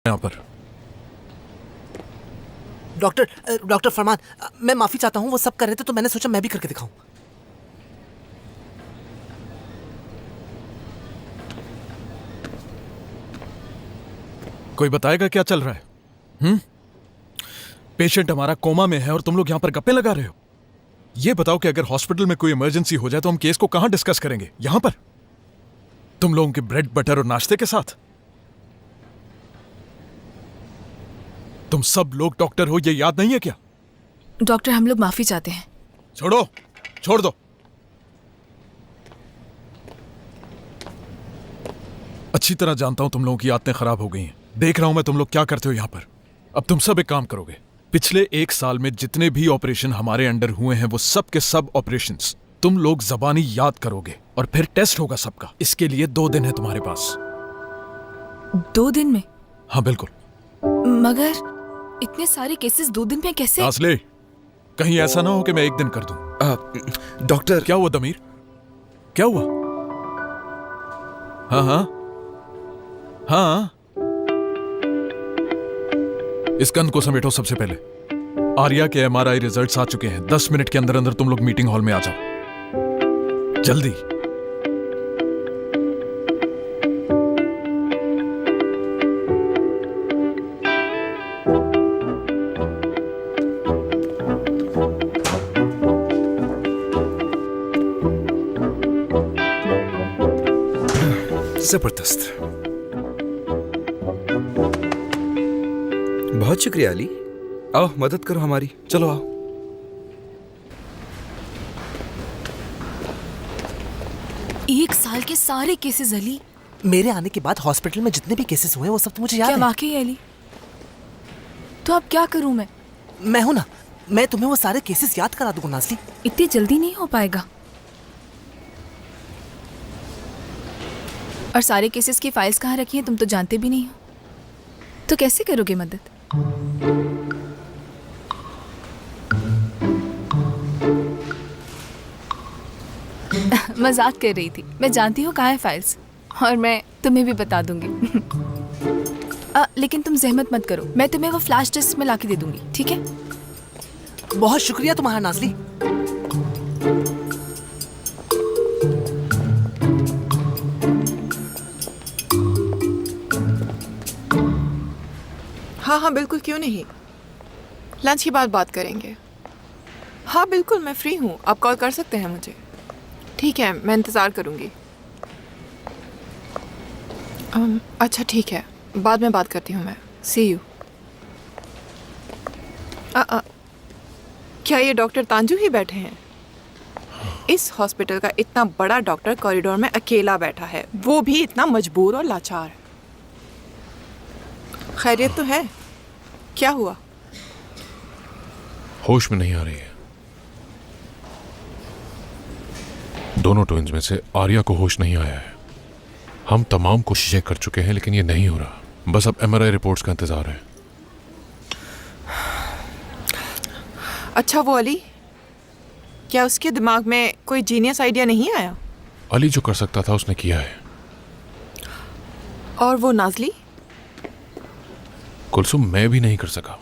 यहाँ पर। डॉक्टर फरमान, मैं माफी चाहता हूँ। वो सब कर रहे थे तो मैंने सोचा मैं भी करके दिखाऊं। कोई बताएगा क्या चल रहा है? पेशेंट हमारा कोमा में है और तुम लोग यहाँ पर गप्पे लगा रहे हो। ये बताओ कि अगर हॉस्पिटल में कोई इमरजेंसी हो जाए तो हम केस को कहां डिस्कस करेंगे? यहाँ पर तुम लोगों के ब्रेड बटर और नाश्ते के साथ। तुम सब लोग डॉक्टर हो, ये याद नहीं है क्या? डॉक्टर, हम लोग माफी चाहते हैं। छोड़ दो। अच्छी तरह जानता हूं तुम लोगों की आदतें खराब हो गई हैं। देख रहा हूं मैं तुम लोग क्या करते हो यहाँ पर। अब तुम सब एक काम करोगे, पिछले 1 साल में जितने भी ऑपरेशन हमारे अंडर हुए हैं वो सब के सब ऑपरेशंस तुम लोग जबानी याद करोगे और फिर टेस्ट होगा सबका। इसके लिए 2 दिन है तुम्हारे पास। 2 दिन में? हाँ बिल्कुल। मगर इतने सारे केसेस 2 दिन में कैसे? आसले, कहीं ऐसा ना हो कि मैं 1 दिन कर दूं। डॉक्टर। क्या हुआ दमीर? क्या हुआ? हाँ, इस गंद को समेटो सबसे पहले। आर्या के MRI रिजल्ट्स आ चुके हैं। 10 मिनट के अंदर अंदर तुम लोग मीटिंग हॉल में आ जाओ, जल्दी। जबरदस्त। बहुत शुक्रिया अली। आओ मदद करो हमारी, चलो आओ। एक साल के सारे केसेस अली। मेरे आने के बाद हॉस्पिटल में जितने भी केसेस हुए वो सब तो मुझे याद क्या है। वाकई अली? तो अब क्या करूं मैं? मैं हूं ना, मैं तुम्हें वो सारे केसेस याद करा दूंगा नाज़ली। इतनी जल्दी नहीं हो पाएगा। और सारे केसेस की फाइल्स कहाँ रखी हैं तुम तो जानते भी नहीं हो, तो कैसे करोगे मदद? मजाक कर रही थी। मैं जानती हूँ कहाँ है फाइल्स और मैं तुम्हें भी बता दूंगी। लेकिन तुम जहमत मत करो, मैं तुम्हें वो फ्लैश डिस्क में लाके दे दूंगी, ठीक है? बहुत शुक्रिया तुम्हारा नाज़ली। हाँ बिल्कुल, क्यों नहीं। लंच के बाद बात करेंगे। हाँ बिल्कुल, मैं फ्री हूँ, आप कॉल कर सकते हैं मुझे। ठीक है, मैं इंतज़ार करूँगी। अच्छा ठीक है, बाद में बात करती हूँ मैं। सी यू। क्या ये डॉक्टर तांजू ही बैठे हैं? इस हॉस्पिटल का इतना बड़ा डॉक्टर कॉरिडोर में अकेला बैठा है, वो भी इतना मजबूर और लाचार। खैरियत तो है? क्या हुआ? होश में नहीं आ रही है। दोनों ट्विंस में से आर्या को होश नहीं आया है। हम तमाम कोशिशें कर चुके हैं लेकिन ये नहीं हो रहा। बस अब MRI रिपोर्ट्स का इंतजार है। अच्छा वो अली, क्या उसके दिमाग में कोई जीनियस आइडिया नहीं आया? अली जो कर सकता था उसने किया है। और वो नाज़ली? कुलसुम, मैं भी नहीं कर सका,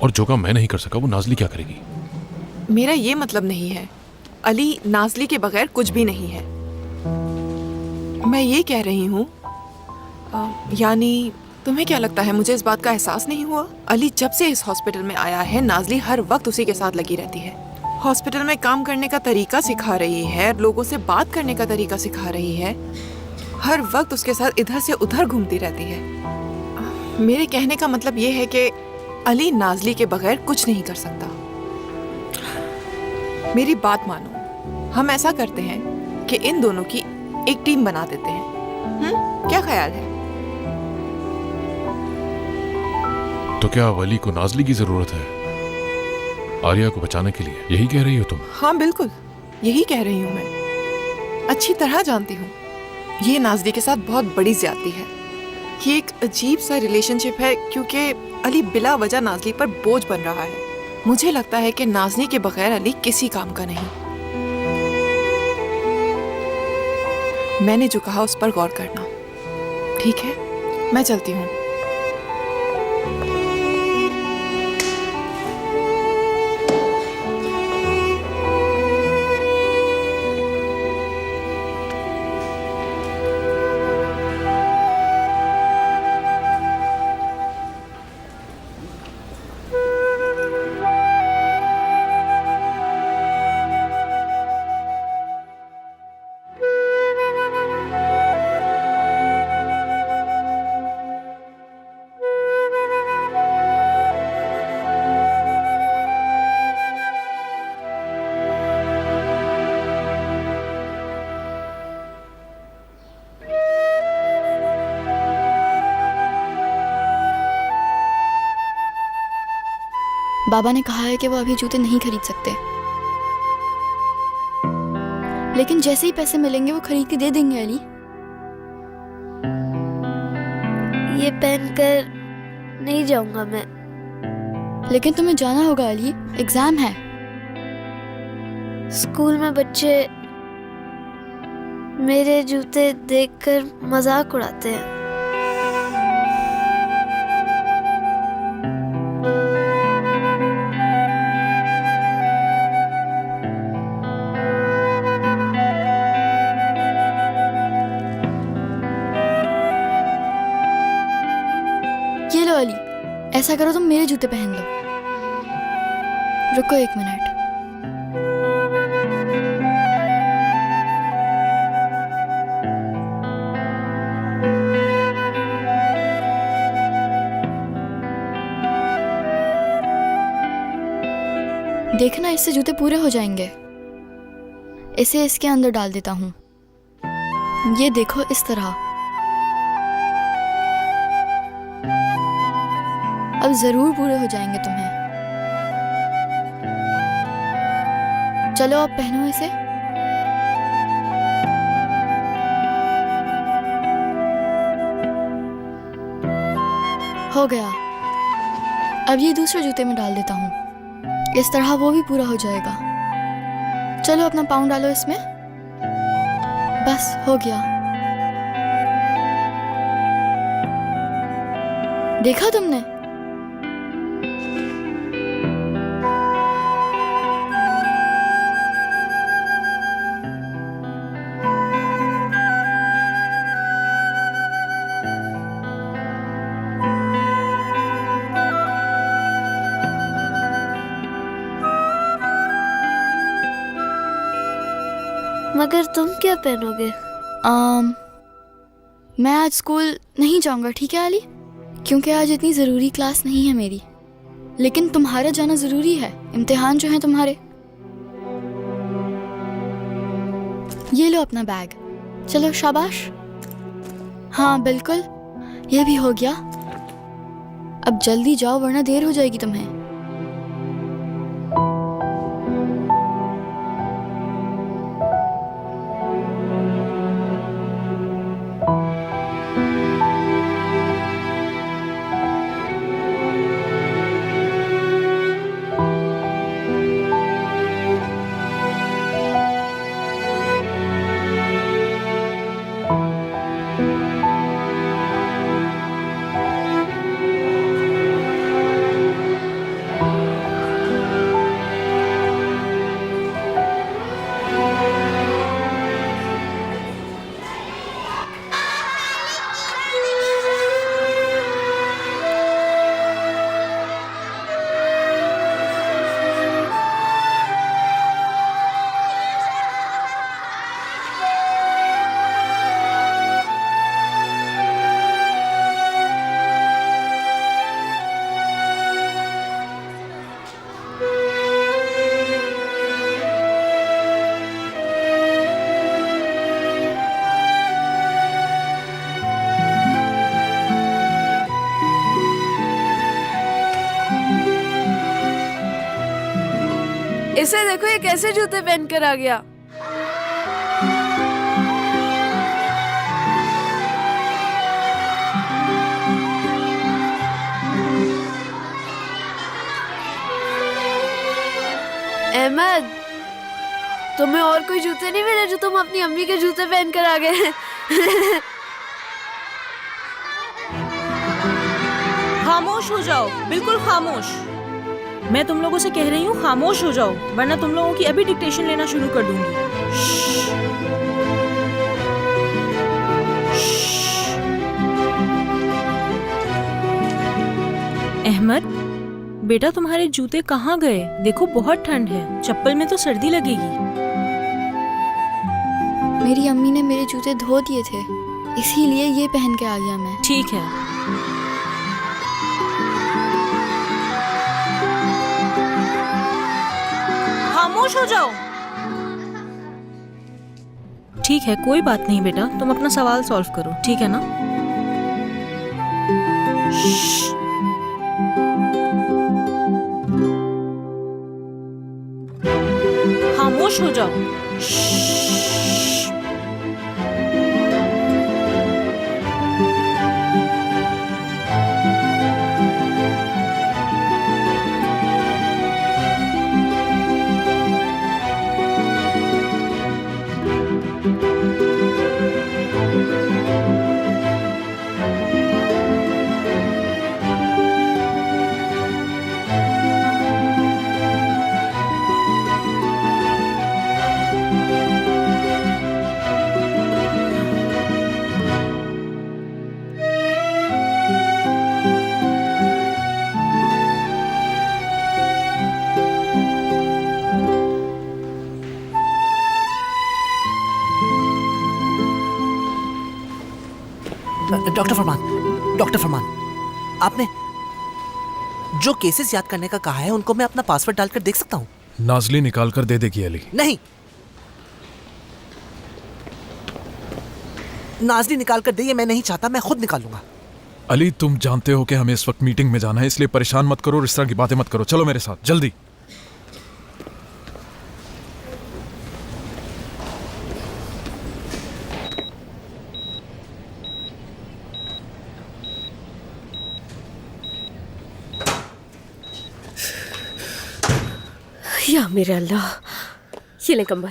और जो काम मैं नहीं कर सका वो नाज़ली क्या करेगी? मेरा ये मतलब नहीं है। अली नाज़ली के बगैर कुछ भी नहीं है। मैं ये कह रही हूँ, यानी तुम्हें क्या लगता है मुझे इस बात का एहसास नहीं हुआ? अली जब से इस हॉस्पिटल में आया है, नाज़ली हर वक्त उसी के साथ लगी रहती है। हॉस्पिटल में काम करने का तरीका सिखा रही है, लोगों से बात करने का तरीका सिखा रही है, हर वक्त उसके साथ इधर से उधर घूमती रहती है। मेरे कहने का मतलब ये है कि अली नाज़ली के बगैर कुछ नहीं कर सकता। मेरी बात मानो, हम ऐसा करते हैं कि इन दोनों की एक टीम बना देते हैं। क्या ख्याल है? तो क्या वली को नाज़ली की जरूरत है आर्या को बचाने के लिए? यही कह रही हो तुम? हाँ बिल्कुल, यही कह रही हूँ मैं। अच्छी तरह जानती हूँ ये नाज़ली के साथ बहुत बड़ी ज्यादती है। ये एक अजीब सा रिलेशनशिप है क्योंकि अली बिला वजह नाज़ली पर बोझ बन रहा है। मुझे लगता है कि नाज़ली के बगैर अली किसी काम का नहीं। मैंने जो कहा उस पर गौर करना, ठीक है? मैं चलती हूँ। बाबा ने कहा है कि वो अभी जूते नहीं खरीद सकते, लेकिन जैसे ही पैसे मिलेंगे वो खरीद के दे देंगे अली। ये पहनकर नहीं जाऊंगा मैं। लेकिन तुम्हें जाना होगा अली, एग्जाम है। स्कूल में बच्चे मेरे जूते देखकर मजाक उड़ाते हैं। ये लो अली, ऐसा करो तुम मेरे जूते पहन लो। रुको 1 मिनट। देखना, इससे जूते पूरे हो जाएंगे। इसे इसके अंदर डाल देता हूँ। ये देखो, इस तरह। अब जरूर पूरे हो जाएंगे तुम्हें। चलो अब पहनो इसे। हो गया। अब ये दूसरे जूते में डाल देता हूँ, इस तरह वो भी पूरा हो जाएगा। चलो अपना पाँव डालो इसमें। बस हो गया। देखा तुमने? मगर तुम क्या पहनोगे? मैं आज स्कूल नहीं जाऊंगा, ठीक है अली? क्योंकि आज इतनी ज़रूरी क्लास नहीं है मेरी। लेकिन तुम्हारा जाना ज़रूरी है, इम्तिहान जो है तुम्हारे। ये लो अपना बैग। चलो शाबाश। हाँ बिल्कुल, ये भी हो गया। अब जल्दी जाओ वरना देर हो जाएगी तुम्हें। इसे देखो, ये कैसे जूते पहनकर आ गया। अहमद, तुम्हें और कोई जूते नहीं मिले जो तुम अपनी अम्मी के जूते पहनकर आ गए? खामोश हो जाओ, बिल्कुल खामोश। मैं तुम लोगों से कह रही हूँ खामोश हो जाओ, वरना तुम लोगों की अभी डिक्टेशन लेना शुरू कर दूंगी। अहमद बेटा, तुम्हारे जूते कहाँ गए? देखो बहुत ठंड है, चप्पल में तो सर्दी लगेगी। मेरी अम्मी ने मेरे जूते धो दिए थे, इसीलिए ये पहन के आ गया मैं। ठीक है, खामोश हो जाओ। ठीक है, कोई बात नहीं बेटा, तुम अपना सवाल सॉल्व करो, ठीक है ना? खामोश हो जाओ। डॉक्टर फरमान, आपने जो केसेस याद करने का कहा है उनको मैं अपना पासवर्ड डालकर देख सकता हूँ? नाजली निकाल कर दे देगी अली। नहीं, नाजली निकाल कर दे ये मैं नहीं चाहता, मैं खुद निकालूंगा। अली तुम जानते हो कि हमें इस वक्त मीटिंग में जाना है, इसलिए परेशान मत करो और इस तरह की बातें मत करो। चलो मेरे साथ जल्दी। या मेरे अल्लाह, ये ले कंबल।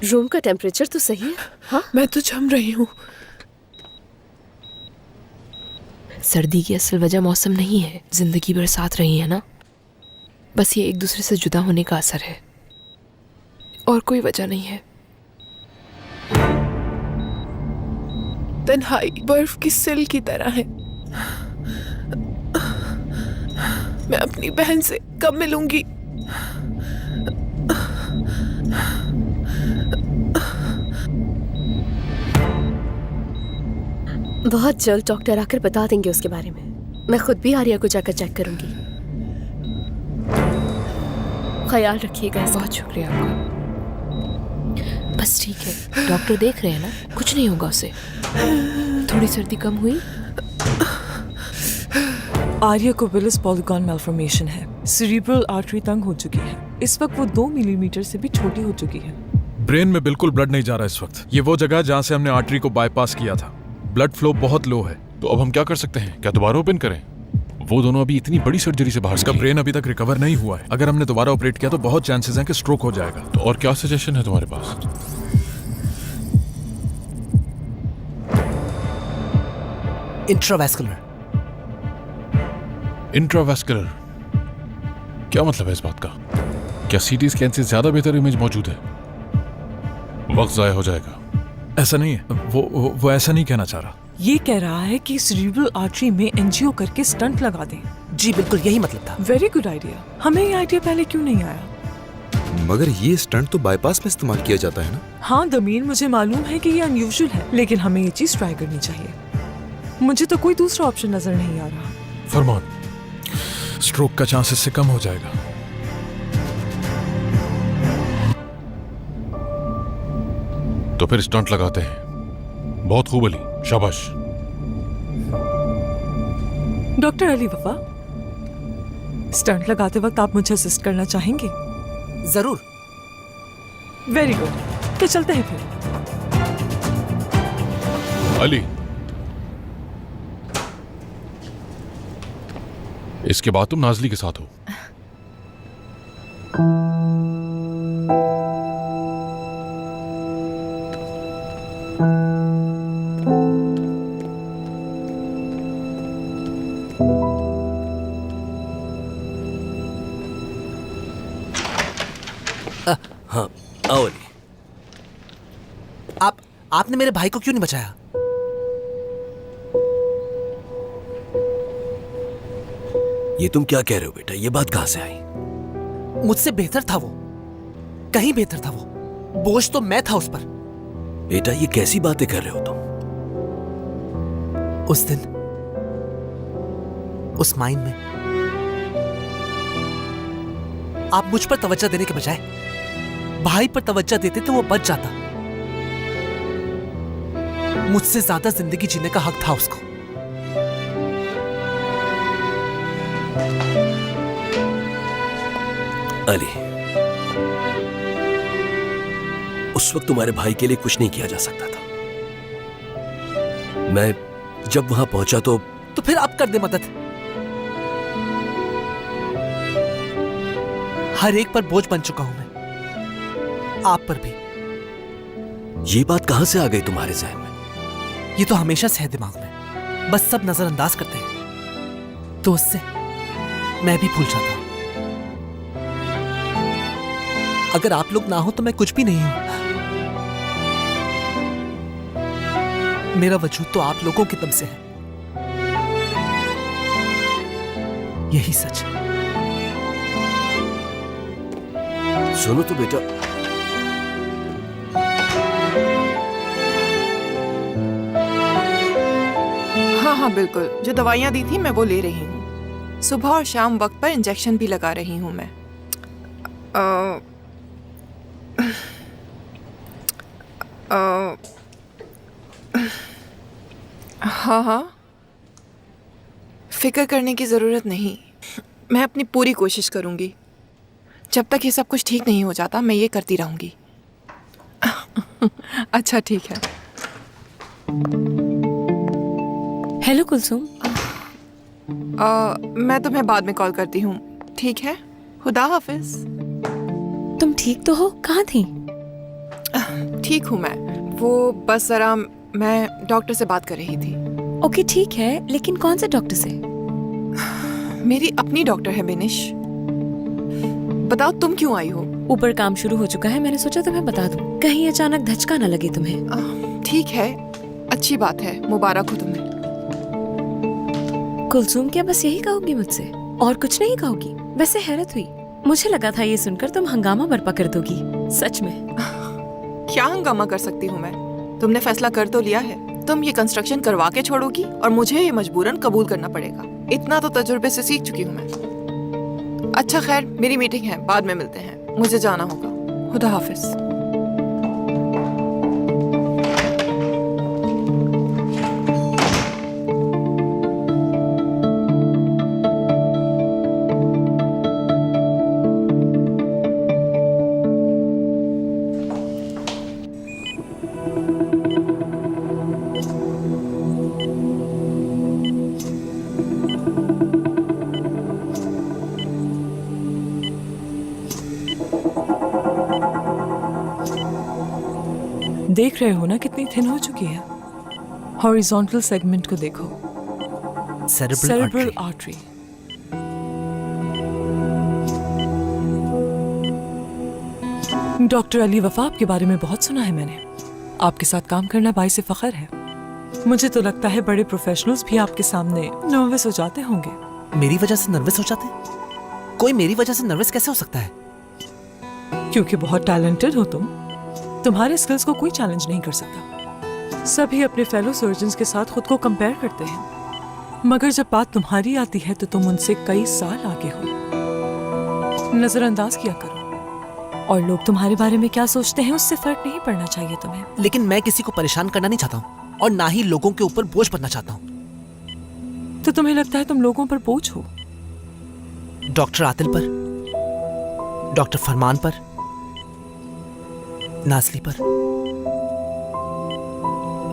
रूम का टेम्परेचर तो सही है? हाँ, मैं तो जम रही हूँ। सर्दी की असल वजह मौसम नहीं है, जिंदगी भर साथ रही है ना। बस ये एक दूसरे से जुदा होने का असर है, और कोई वजह नहीं है। तन्हाई बर्फ की सिल की तरह है। मैं अपनी बहन से कब मिलूंगी? बहुत जल्द डॉक्टर आकर बता देंगे उसके बारे में। मैं खुद भी आर्या को जाकर चेक करूंगी। ख्याल रखिएगा। बहुत शुक्रिया आपका। बस ठीक है, डॉक्टर देख रहे हैं ना, कुछ नहीं होगा उसे। थोड़ी सर्दी कम हुई। आर्या को विलिस पॉलीगॉन मैल्फॉर्मेशन है। सेरिब्रल आर्टरी तंग हो चुकी है। इस वक्त वो 2 मिलीमीटर से भी छोटी हो चुकी है। ब्रेन में बिल्कुल ब्लड नहीं जा रहा इस वक्त। ये वो जगह जहां से हमने आर्टरी को बाईपास किया था। ब्लड फ्लो बहुत लो है। तो अब हम क्या कर सकते हैं? क्या दोबारा ओपन करें? वो दोनों अभी इतनी बड़ी सर्जरी से बाहर उसका निकले। ब्रेन अभी तक रिकवर नहीं हुआ है। अगर हमने दोबारा ऑपरेट किया तो बहुत चांसेस हैं कि स्ट्रोक हो जाएगा। तो और क्या सजेशन है तुम्हारे पास? इंट्रावैस्कुलर। इंट्रावैस्कुलर क्या मतलब है इस बात का? क्या सीटी स्कैन से ज्यादा बेहतर इमेज मौजूद है? वक्त जाया हो जाएगा। ऐसा नहीं है, वो ऐसा नहीं कहना चाह रहा। ये कह रहा है कि सेरिब्रल आर्टरी में एंजियो करके स्टंट लगा दें। जी बिल्कुल यही मतलब था। Very good idea. हमें ये आइडिया पहले क्यों नहीं आया? मगर ये स्टंट तो बाईपास में इस्तेमाल किया जाता है ना? हाँ दमीन, मुझे मालूम है कि ये अनयूजुअल है, लेकिन हमें ये चीज ट्राई करनी चाहिए। मुझे तो कोई दूसरा ऑप्शन नजर नहीं आ रहा। फरमान, स्ट्रोक का चांस इससे कम हो जाएगा। तो फिर स्टंट लगाते हैं। बहुत खूब अली, शाबाश। डॉक्टर अली वफा, स्टंट लगाते वक्त आप मुझे असिस्ट करना चाहेंगे? जरूर। वेरी गुड, तो चलते हैं फिर। अली, इसके बाद तुम नाजली के साथ हो। हाँ आओ अली। आपने मेरे भाई को क्यों नहीं बचाया? ये तुम क्या कह रहे हो बेटा, ये बात कहां से आई? मुझसे बेहतर था वो, कहीं बेहतर था वो। बोझ तो मैं था उस पर। बेटा ये कैसी बातें कर रहे हो तुम? उस दिन उस माइन में आप मुझ पर तवज्जो देने के बजाय भाई पर तवज्जो देते तो वो बच जाता। मुझसे ज्यादा जिंदगी जीने का हक था उसको। अली, उस वक्त तुम्हारे भाई के लिए कुछ नहीं किया जा सकता था। मैं जब वहां पहुंचा तो फिर आप कर दे मदद। हर एक पर बोझ बन चुका हूं मैं, आप पर भी। ये बात कहां से आ गई तुम्हारे जहन में? ये तो हमेशा से है दिमाग में, बस सब नजरअंदाज करते हैं तो उससे मैं भी भूल जाता हूं। अगर आप लोग ना हो तो मैं कुछ भी नहीं हूं। मेरा वजूद तो आप लोगों की दम से है, यही सच है। सुनो तो बेटा, हाँ बिल्कुल, जो दवाइयाँ दी थी मैं वो ले रही हूँ। सुबह और शाम वक्त पर इंजेक्शन भी लगा रही हूँ मैं। हाँ, फिक्र करने की ज़रूरत नहीं। मैं अपनी पूरी कोशिश करूँगी। जब तक ये सब कुछ ठीक नहीं हो जाता मैं ये करती रहूँगी। अच्छा ठीक है। हेलो कुलसुम। मैं तुम्हें बाद में कॉल करती हूँ, ठीक है? खुदा हाफिज। तुम ठीक तो हो? कहाँ थी? ठीक हूँ मैं। वो बस जरा मैं डॉक्टर से बात कर रही थी। ओके ठीक है, लेकिन कौन से डॉक्टर से? मेरी अपनी डॉक्टर है बिनिश। बताओ तुम क्यों आई हो? ऊपर काम शुरू हो चुका है, मैंने सोचा तुम्हें बता दूं, कहीं अचानक धचका ना लगे तुम्हें। ठीक है, अच्छी बात है, मुबारक हो तुम्हें। कुलसुम क्या बस यही कहोगी मुझसे और कुछ नहीं कहोगी? वैसे हैरत हुई, मुझे लगा था ये सुनकर तुम हंगामा बर्पा कर दोगी। सच में? क्या हंगामा कर सकती हूँ मैं? तुमने फैसला कर तो लिया है, तुम ये कंस्ट्रक्शन करवा के छोड़ोगी और मुझे ये मजबूरन कबूल करना पड़ेगा। इतना तो तजुर्बे से सीख चुकी हूँ मैं। अच्छा खैर, मेरी मीटिंग है, बाद में मिलते हैं, मुझे जाना होगा। खुदा हाफिज। देख रहे हो ना कितनी थिन हो चुकी है। हॉरिजॉन्टल सेगमेंट को देखो, सेरेब्रल आर्टरी। डॉक्टर अली वफा आपके बारे में बहुत सुना है मैंने। आपके साथ काम करना बाइसे फख्र है। मुझे तो लगता है बड़े प्रोफेशनल्स भी आपके सामने नर्वस हो जाते होंगे। मेरी वजह से नर्वस हो जाते? कोई मेरी वजह से नर्वस कैसे हो सकता है? क्योंकि बहुत टैलेंटेड हो तुम। तुम्हारे स्किल्स को कोई चैलेंज नहीं कर सकता। सभी अपने फेलो सर्जन्स के साथ खुद को कंपेयर करते हैं, मगर जब बात तुम्हारी आती है तो तुम उनसे कई साल आगे हो। नजरअंदाज किया करो, और लोग तुम्हारे बारे में क्या सोचते हैं उससे फर्क नहीं पड़ना चाहिए तुम्हें। लेकिन मैं किसी को परेशान करना नहीं चाहता हूँ और ना ही लोगों के ऊपर बोझ बनना चाहता हूँ। तो तुम्हें लगता है तुम लोगों पर बोझ हो? डॉक्टर आतिल पर, डॉक्टर फरमान पर, नाज़ली पर,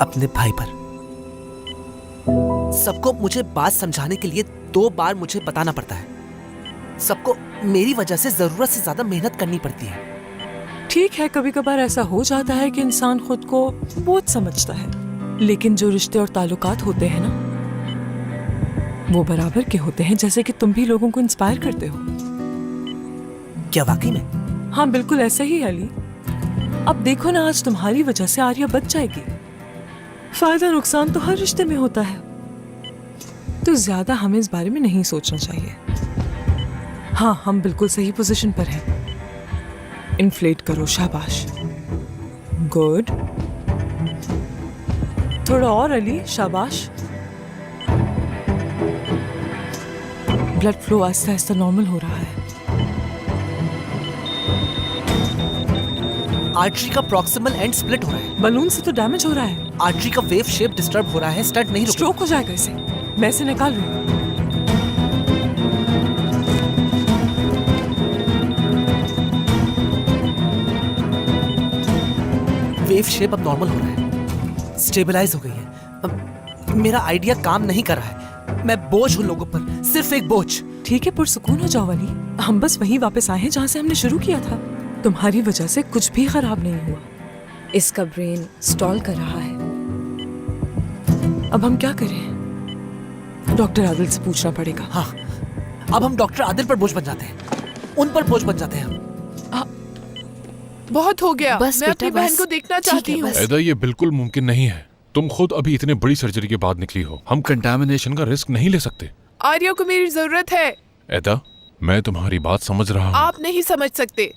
अपने भाई पर। सबको मुझे बात समझाने के लिए 2 बार मुझे बताना पड़ता है। सबको मेरी वजह से जरूरत से ज्यादा मेहनत करनी पड़ती है। ठीक है, कभी कभार ऐसा हो जाता है कि इंसान खुद को बोझ समझता है, लेकिन जो रिश्ते और ताल्लुकात होते हैं ना, वो बराबर के होते हैं। जैसे कि तुम भी लोगों को इंस्पायर करते हो। क्या वाकई में? हाँ बिल्कुल ऐसा ही अली। अब देखो ना, आज तुम्हारी वजह से आर्या बच जाएगी। फायदा नुकसान तो हर रिश्ते में होता है, तो ज्यादा हमें इस बारे में नहीं सोचना चाहिए। हाँ, हम बिल्कुल सही पोजीशन पर हैं। इन्फ्लेट करो, शाबाश, गुड। थोड़ा और अली, शाबाश। Blood flow Aahista Aahista normal हो रहा है। आर्टरी का प्रॉक्सिमल एंड स्प्लिट हो रहा है। बलून से तो डैमेज हो रहा है। आर्टरी का वेव शेप डिस्टर्ब हो रहा है, स्टंट नहीं रुक। स्ट्रोक हो जाएगा इसे। मैं इसे निकाल रही हूँ। वेव शेप अब नॉर्मल हो रहा है, स्टेबलाइज हो गई है। अब मेरा आइडिया काम नहीं कर रहा है। मैं बोझ हूँ लोगों पर, सिर्फ एक बोझ। ठीक है, पुरसुकून हो जाओ अली। हम बस वहीं वापस आए हैं जहाँ से हमने शुरू किया था। तुम्हारी वजह से कुछ भी खराब नहीं हुआ। इसका ब्रेन स्टॉल कर रहा है। अब हम क्या करें? डॉक्टर आदिल से पूछना पड़ेगा। हाँ, अब हम डॉक्टर आदिल पर बोझ बन जाते हैं, उन पर बोझ बन जाते हैं हम। बहुत हो गया। बस मैं बेटा, अपनी बहन बस। को देखना ठीक है, चाहती हूँ। बस। एदा, ये बिल्कुल मुमकिन नहीं है। तुम खुद अभी इतने बड़ी सर्जरी के बाद निकली हो। हम कंटामिनेशन का रिस्क नहीं ले सकते। आर्या को मेरी जरूरत है। एदा, मैं तुम्हारी बात समझ रहा हूँ। आप नहीं समझ सकते।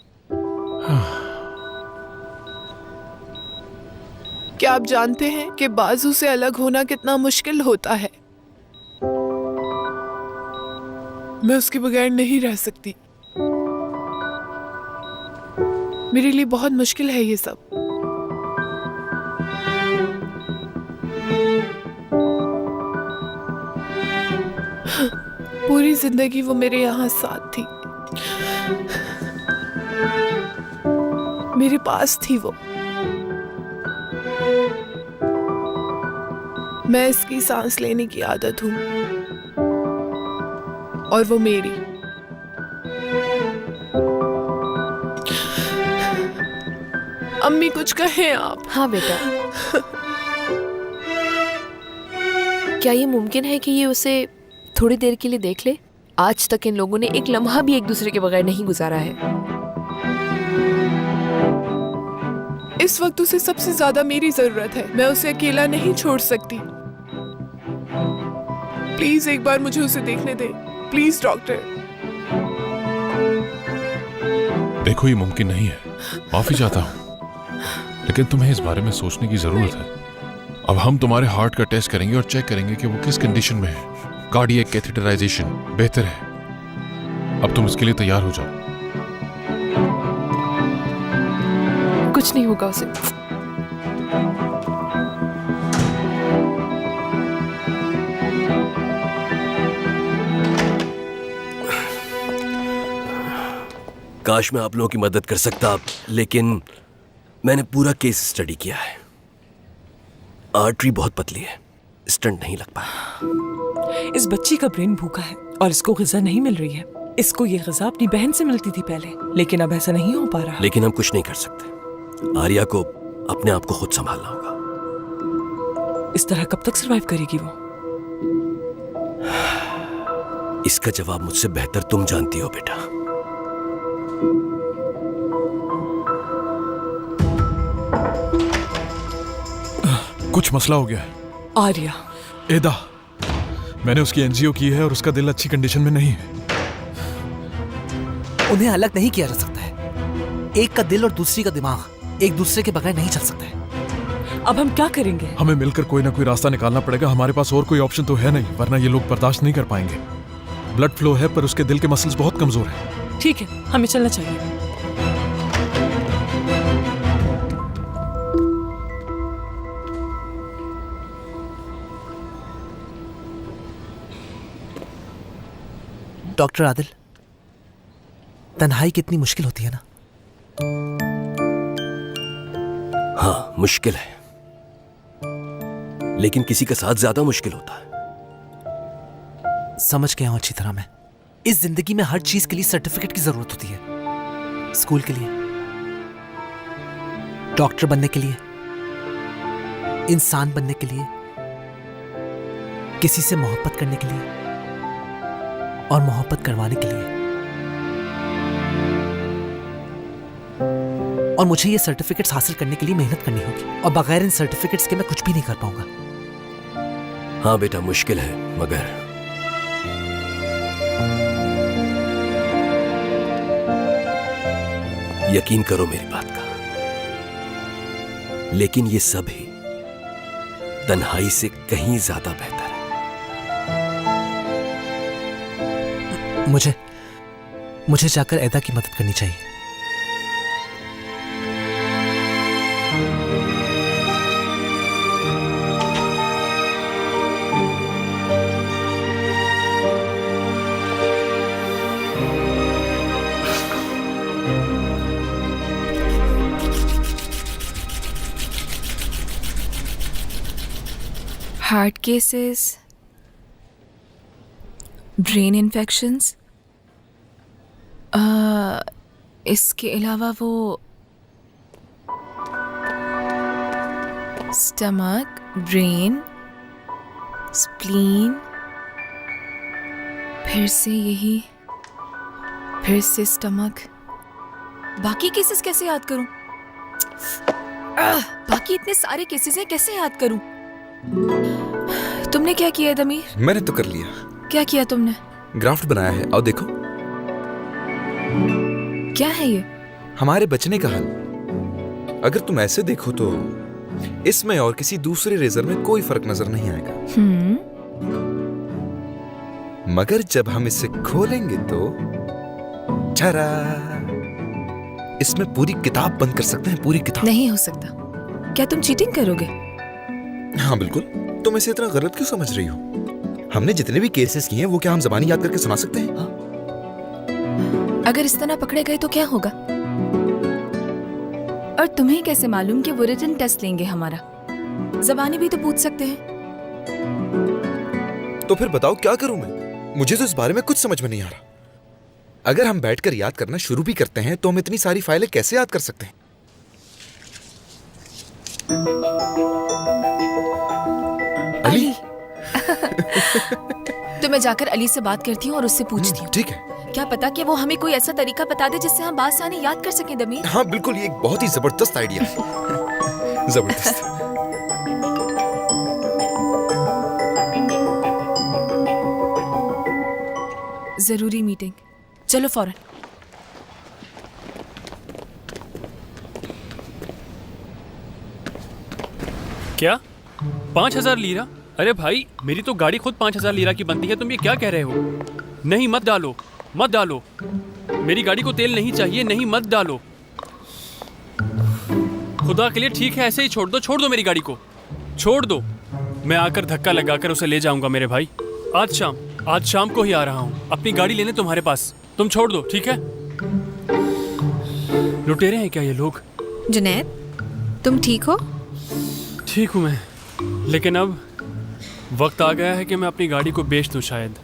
क्या आप जानते हैं कि बाजू से अलग होना कितना मुश्किल होता है? मैं उसके बगैर नहीं रह सकती। मेरे लिए बहुत मुश्किल है ये सब। पूरी जिंदगी वो मेरे यहाँ साथ थी, मेरे पास थी वो। मैं इसकी सांस लेने की आदत हूं और वो मेरी। अम्मी कुछ कहें आप। हाँ बेटा, क्या ये मुमकिन है कि ये उसे थोड़ी देर के लिए देख ले? आज तक इन लोगों ने एक लम्हा भी एक दूसरे के बगैर नहीं गुजारा है। इस वक्त उसे सबसे ज्यादा मेरी जरूरत है। मैं उसे अकेला नहीं छोड़ सकती। प्लीज एक बार मुझे उसे देखने दे, प्लीज डॉक्टर। देखो, ये मुमकिन नहीं है। माफी चाहता हूँ, लेकिन तुम्हें इस बारे में सोचने की जरूरत है। अब हम तुम्हारे हार्ट का टेस्ट करेंगे और चेक करेंगे कि वो किस कंडीशन में है। कार्डियक कैथेटराइजेशन बेहतर है। अब तुम इसके लिए तैयार हो जाओ। कुछ नहीं होगा उसे। काश मैं आप लोगों की मदद कर सकता, लेकिन मैंने पूरा केस स्टडी किया है। आर्टरी बहुत पतली है, स्टंट नहीं लग पाया। इस बच्ची का ब्रेन भूखा है और इसको ग़िज़ा नहीं मिल रही है। इसको ये ग़िज़ा अपनी बहन से मिलती थी पहले, लेकिन अब ऐसा नहीं हो पा रहा। लेकिन हम कुछ नहीं कर सकते। आर्या को अपने आप को खुद संभालना होगा। इस तरह कब तक सरवाइव करेगी वो? इसका जवाब मुझसे बेहतर तुम जानती हो बेटा। कुछ मसला हो गया है। आर्या, एदा, मैंने उसकी एनजीओ की है और उसका दिल अच्छी कंडीशन में नहीं है। उन्हें अलग नहीं किया जा सकता है। एक का दिल और दूसरी का दिमाग एक दूसरे के बगैर नहीं चल सकता है। अब हम क्या करेंगे? हमें मिलकर कोई ना कोई रास्ता निकालना पड़ेगा। हमारे पास और कोई ऑप्शन तो है नहीं, वरना ये लोग बर्दाश्त नहीं कर पाएंगे। ब्लड फ्लो है, पर उसके दिल के मसल्स बहुत कमजोर हैं। ठीक है, हमें चलना चाहिए। डॉक्टर आदिल, तन्हाई कितनी मुश्किल होती है ना। हाँ, मुश्किल है, लेकिन किसी का साथ ज्यादा मुश्किल होता है। समझ गया हूं अच्छी तरह मैं। इस जिंदगी में हर चीज के लिए सर्टिफिकेट की जरूरत होती है। स्कूल के लिए, डॉक्टर बनने के लिए, इंसान बनने के लिए, किसी से मोहब्बत करने के लिए और मोहब्बत करवाने के लिए। और मुझे ये सर्टिफिकेट्स हासिल करने के लिए मेहनत करनी होगी, और बगैर इन सर्टिफिकेट्स के मैं कुछ भी नहीं कर पाऊंगा। हाँ बेटा, मुश्किल है, मगर यकीन करो मेरी बात का। लेकिन ये सब ही तन्हाई से कहीं ज्यादा बेहतर है। मुझे जाकर ऐदा की मदद करनी चाहिए। हार्ट केसेस, ब्रेन इन्फेक्शंस, इसके अलावा वो स्टमक, ब्रेन, स्प्लीन, फिर से स्टमक। बाकी केसेस कैसे याद करूं? बाकी इतने सारे केसेस हैं, कैसे याद करूं? तुमने क्या किया है दमीर? मैंने तो कर लिया। क्या किया तुमने? ग्राफ्ट बनाया है, आओ देखो। क्या है ये? हमारे बचने का हल। अगर तुम ऐसे देखो तो इसमें और किसी दूसरे रेजर में कोई फर्क नजर नहीं आएगा। मगर जब हम इसे खोलेंगे तो छरा, इसमें पूरी किताब बंद कर सकते हैं, पूरी किताब। नहीं हो सकता। क्या तुम चीटिंग करोगे? हाँ बिल्कुल। तुम इसे इतना गलत क्यों समझ रही हो? हमने जितने भी केसेस किए हैं वो क्या हम ज़बानी याद करके सुना सकते हैं? अगर इस तरह पकड़े गए तो क्या होगा? और तुम्हें कैसे मालूम कि वो रिटन टेस्ट लेंगे हमारा? ज़बानी भी तो पूछ सकते हैं। तो फिर बताओ क्या करूं मैं? मुझे तो इस बारे में कुछ समझ में नहीं आ रहा। अगर हम बैठकर याद करना शुरू भी करते हैं तो हम इतनी सारी फाइलें कैसे याद कर सकते हैं? अली। तो मैं जाकर अली से बात करती हूँ और उससे पूछती हूँ। ठीक है। क्या पता कि वो हमें कोई ऐसा तरीका बता दे जिससे हम बासानी याद कर सकें दमीर। हाँ बिल्कुल, ये एक बहुत ही जबरदस्त आइडिया है। जबरदस्त। जरूरी मीटिंग, चलो फौरन। क्या 5,000 लीरा? अरे भाई, मेरी तो गाड़ी खुद 5,000 लीरा की बनती है। तुम ये क्या कह रहे हो? नहीं, मत डालो, मत डालो। मेरी गाड़ी को तेल नहीं चाहिए। नहीं, मत डालो। खुदा के लिए ठीक है, ऐसे ही छोड़ दो मेरी गाड़ी को, छोड़ दो। मैं आकर धक्का लगाकर उसे ले जाऊंगा मेरे भाई। आज शाम को ही आ रहा हूँ अपनी गाड़ी लेने तुम्हारे पास। तुम छोड़ दो, ठीक है? लुटेरे हैं क्या ये लोग? जुनैद, तुम ठीक हो? ठीक हूँ मैं, लेकिन अब वक्त आ गया है कि मैं अपनी गाड़ी को बेच दूँ शायद।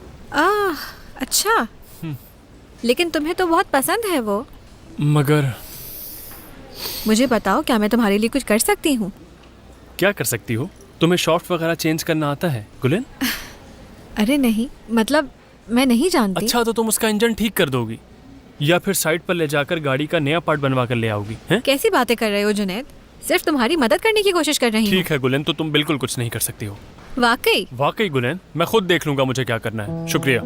अच्छा। लेकिन तुम्हें तो बहुत पसंद है वो। मगर मुझे बताओ, क्या मैं तुम्हारे लिए कुछ कर सकती हूँ? क्या कर सकती हो? तुम्हें शॉफ्ट वगैरह चेंज करना आता है गुलेन? अरे नहीं, मतलब मैं नहीं जानती। अच्छा, तो तुम उसका इंजन ठीक कर दोगी या फिर साइड पर ले जाकर गाड़ी का नया पार्ट बनवा कर ले आओगी? हैं? कैसी बातें कर रहे हो जुनैद? सिर्फ तुम्हारी मदद करने की कोशिश कर रही हूँ। ठीक है गुलेन, तो तुम बिल्कुल कुछ नहीं कर सकती हो। वाकई? वाकई गुलेन, मैं खुद देख लूंगा मुझे क्या करना है। शुक्रिया।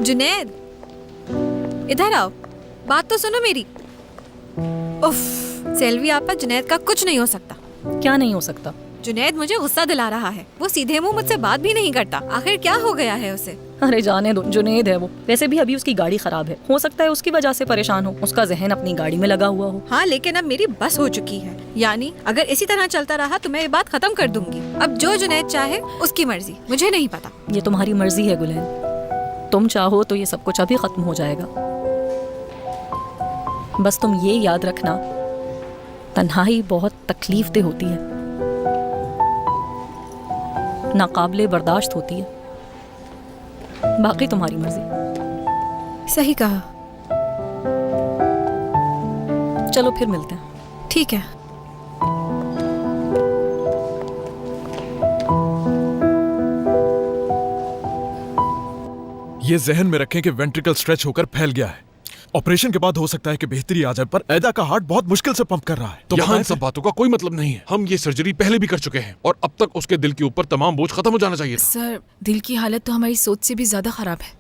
जुनैद, इधर आओ, बात तो सुनो मेरी। उफ, सेल्वी आपा, जुनैद का कुछ नहीं हो सकता। क्या नहीं हो सकता? जुनैद मुझे गुस्सा दिला रहा है। वो सीधे मुंह मुझसे बात भी नहीं करता। आखिर क्या हो गया है उसे? अरे जाने दो, जुनैद है वो। वैसे भी अभी उसकी गाड़ी खराब है, हो सकता है उसकी वजह से परेशान हो, उसका जहन अपनी गाड़ी में लगा हुआ हो। हाँ, लेकिन अब मेरी बस हो चुकी है। यानी अगर इसी तरह चलता रहा तो मैं ये बात खत्म कर दूंगी। अब जो जुनैद चाहे उसकी मर्जी, मुझे नहीं पता। ये तुम्हारी मर्जी है गुलेन, तुम चाहो तो ये सब कुछ अभी खत्म हो जाएगा। बस तुम ये याद रखना, तन्हाई बहुत तकलीफ दे होती है, नाकाबिले बर्दाश्त होती है। बाकी तुम्हारी मर्जी। सही कहा। चलो फिर मिलते हैं। ठीक है। ये जहन में रखें कि वेंट्रिकल स्ट्रेच होकर फैल गया है ऑपरेशन के बाद हो सकता है कि बेहतरी आ जाए, पर ऐदा का हार्ट बहुत मुश्किल से पंप कर रहा है। तो यहाँ इन सब बातों का कोई मतलब नहीं है। हम ये सर्जरी पहले भी कर चुके हैं और अब तक उसके दिल के ऊपर तमाम बोझ खत्म हो जाना चाहिए था। सर, दिल की हालत तो हमारी सोच से भी ज्यादा खराब है।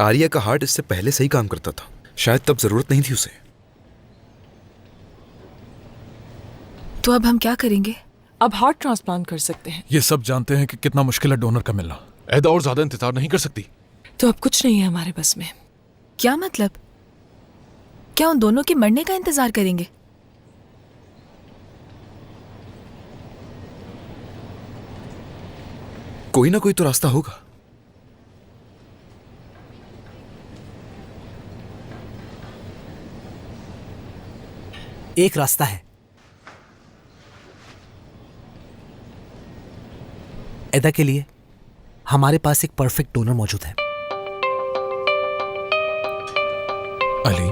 आर्या का हार्ट इससे पहले सही काम करता था, शायद तब जरूरत नहीं थी उसे। तो अब हम क्या करेंगे? अब हार्ट ट्रांसप्लांट कर सकते हैं। ये सब जानते हैं कि कितना मुश्किल है डोनर का मिलना। ऐदा और ज्यादा इंतजार नहीं कर सकती। तो अब कुछ नहीं है हमारे बस में। क्या मतलब? क्या उन दोनों के मरने का इंतजार करेंगे? कोई ना कोई तो रास्ता होगा। एक रास्ता है। ऐदा के लिए हमारे पास एक परफेक्ट डोनर मौजूद है। अली,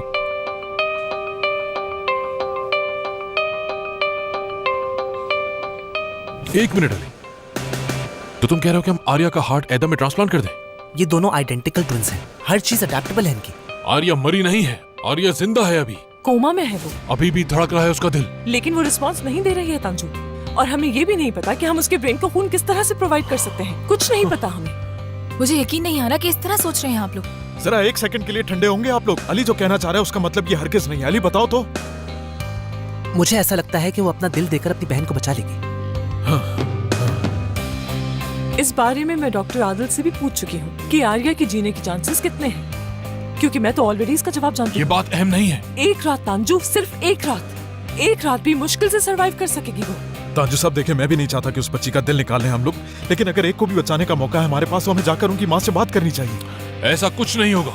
एक मिनट अली, तो तुम कह रहे हो कि हम आर्या का हार्ट ऐदा में ट्रांसप्लांट कर दें? ये दोनों आइडेंटिकल ट्विंस हैं। हर चीज अडेप्टेबल है इनकी। आर्या मरी नहीं है, आर्या जिंदा है। अभी कोमा में है वो। अभी भी धड़क रहा है उसका दिल। लेकिन वो रिस्पांस नहीं दे रही है तांजू। और हमें ये भी नहीं पता कि हम उसके ब्रेन को खून किस तरह से प्रोवाइड कर सकते हैं। कुछ नहीं पता हमें। मुझे यकीन नहीं आ रहा कि इस तरह सोच रहे हैं आप लोग। जरा एक सेकंड के लिए ठंडे होंगे आप लोग। अली जो कहना चाह रहा है उसका मतलब ये हरगिज नहीं है। अली बताओ तो। मुझे ऐसा लगता है कि वो अपना दिल देकर अपनी बहन को बचा लेगी। इस बारे में मैं डॉक्टर आदिल से भी पूछ चुकी हूँ कि आर्या के जीने के चांसेस कितने हैं, क्योंकि मैं तो ऑलरेडी इसका जवाब जानती हूँ। ये बात अहम नहीं है। एक रात तांजू, सिर्फ एक रात भी मुश्किल से सरवाइव कर सकेगी वो। ताजू साहब देखे, मैं भी नहीं चाहता कि उस बच्ची का दिल निकाल लें हम लोग, लेकिन अगर एक को भी बचाने का मौका है हमारे पास तो हमें जाकर उनकी माँ से बात करनी चाहिए। ऐसा कुछ नहीं होगा।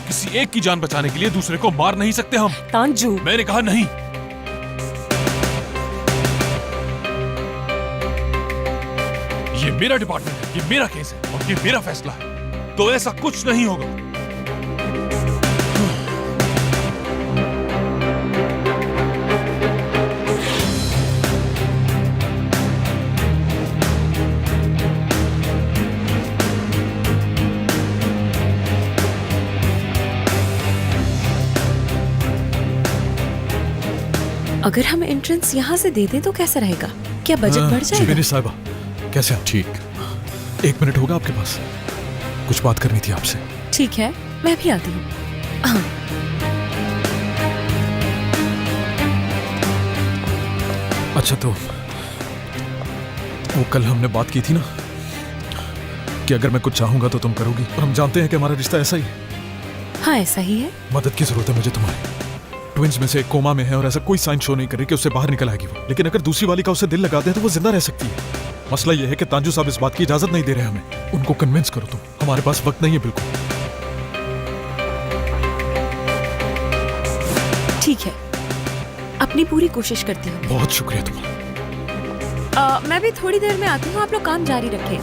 किसी एक की जान बचाने के लिए दूसरे को मार नहीं सकते हम। तांजू, मैंने कहा नहीं। ये मेरा डिपार्टमेंट है, ये मेरा केस है और ये मेरा फैसला है, तो ऐसा कुछ नहीं होगा। अगर हम एंट्रेंस यहाँ से दे दें तो कैसा रहेगा? क्या बजट बढ़ जाएगा? शिबिनी साहिबा, कैसे आप? ठीक, एक मिनट होगा आपके पास? कुछ बात करनी थी आपसे। ठीक है, मैं भी आती हूँ। हाँ। अच्छा, तो वो कल हमने बात की थी ना कि अगर मैं कुछ चाहूंगा तो तुम करोगी, और हम जानते हैं कि हमारा रिश्ता ऐसा ही है। हाँ, ऐसा ही है। मदद की जरूरत है मुझे तुम्हारी। ट्विंस में से एक कोमा में है और ऐसा कोई साइन शो नहीं कर रही कि उससे बाहर निकल आएगी वो, लेकिन अगर दूसरी वाली का उसे दिल लगा दे तो वो जिंदा रह सकती है। मसला यह है कि तांजू साहब इस बात की इजाजत नहीं दे रहे हमें। उनको कन्विंस करो तुम, हमारे पास वक्त नहीं है बिल्कुल। ठीक है, अपनी पूरी कोशिश करती हूँ। बहुत शुक्रिया तुम्हारा। मैं भी थोड़ी देर में आती हूँ, आप लोग काम जारी रखें।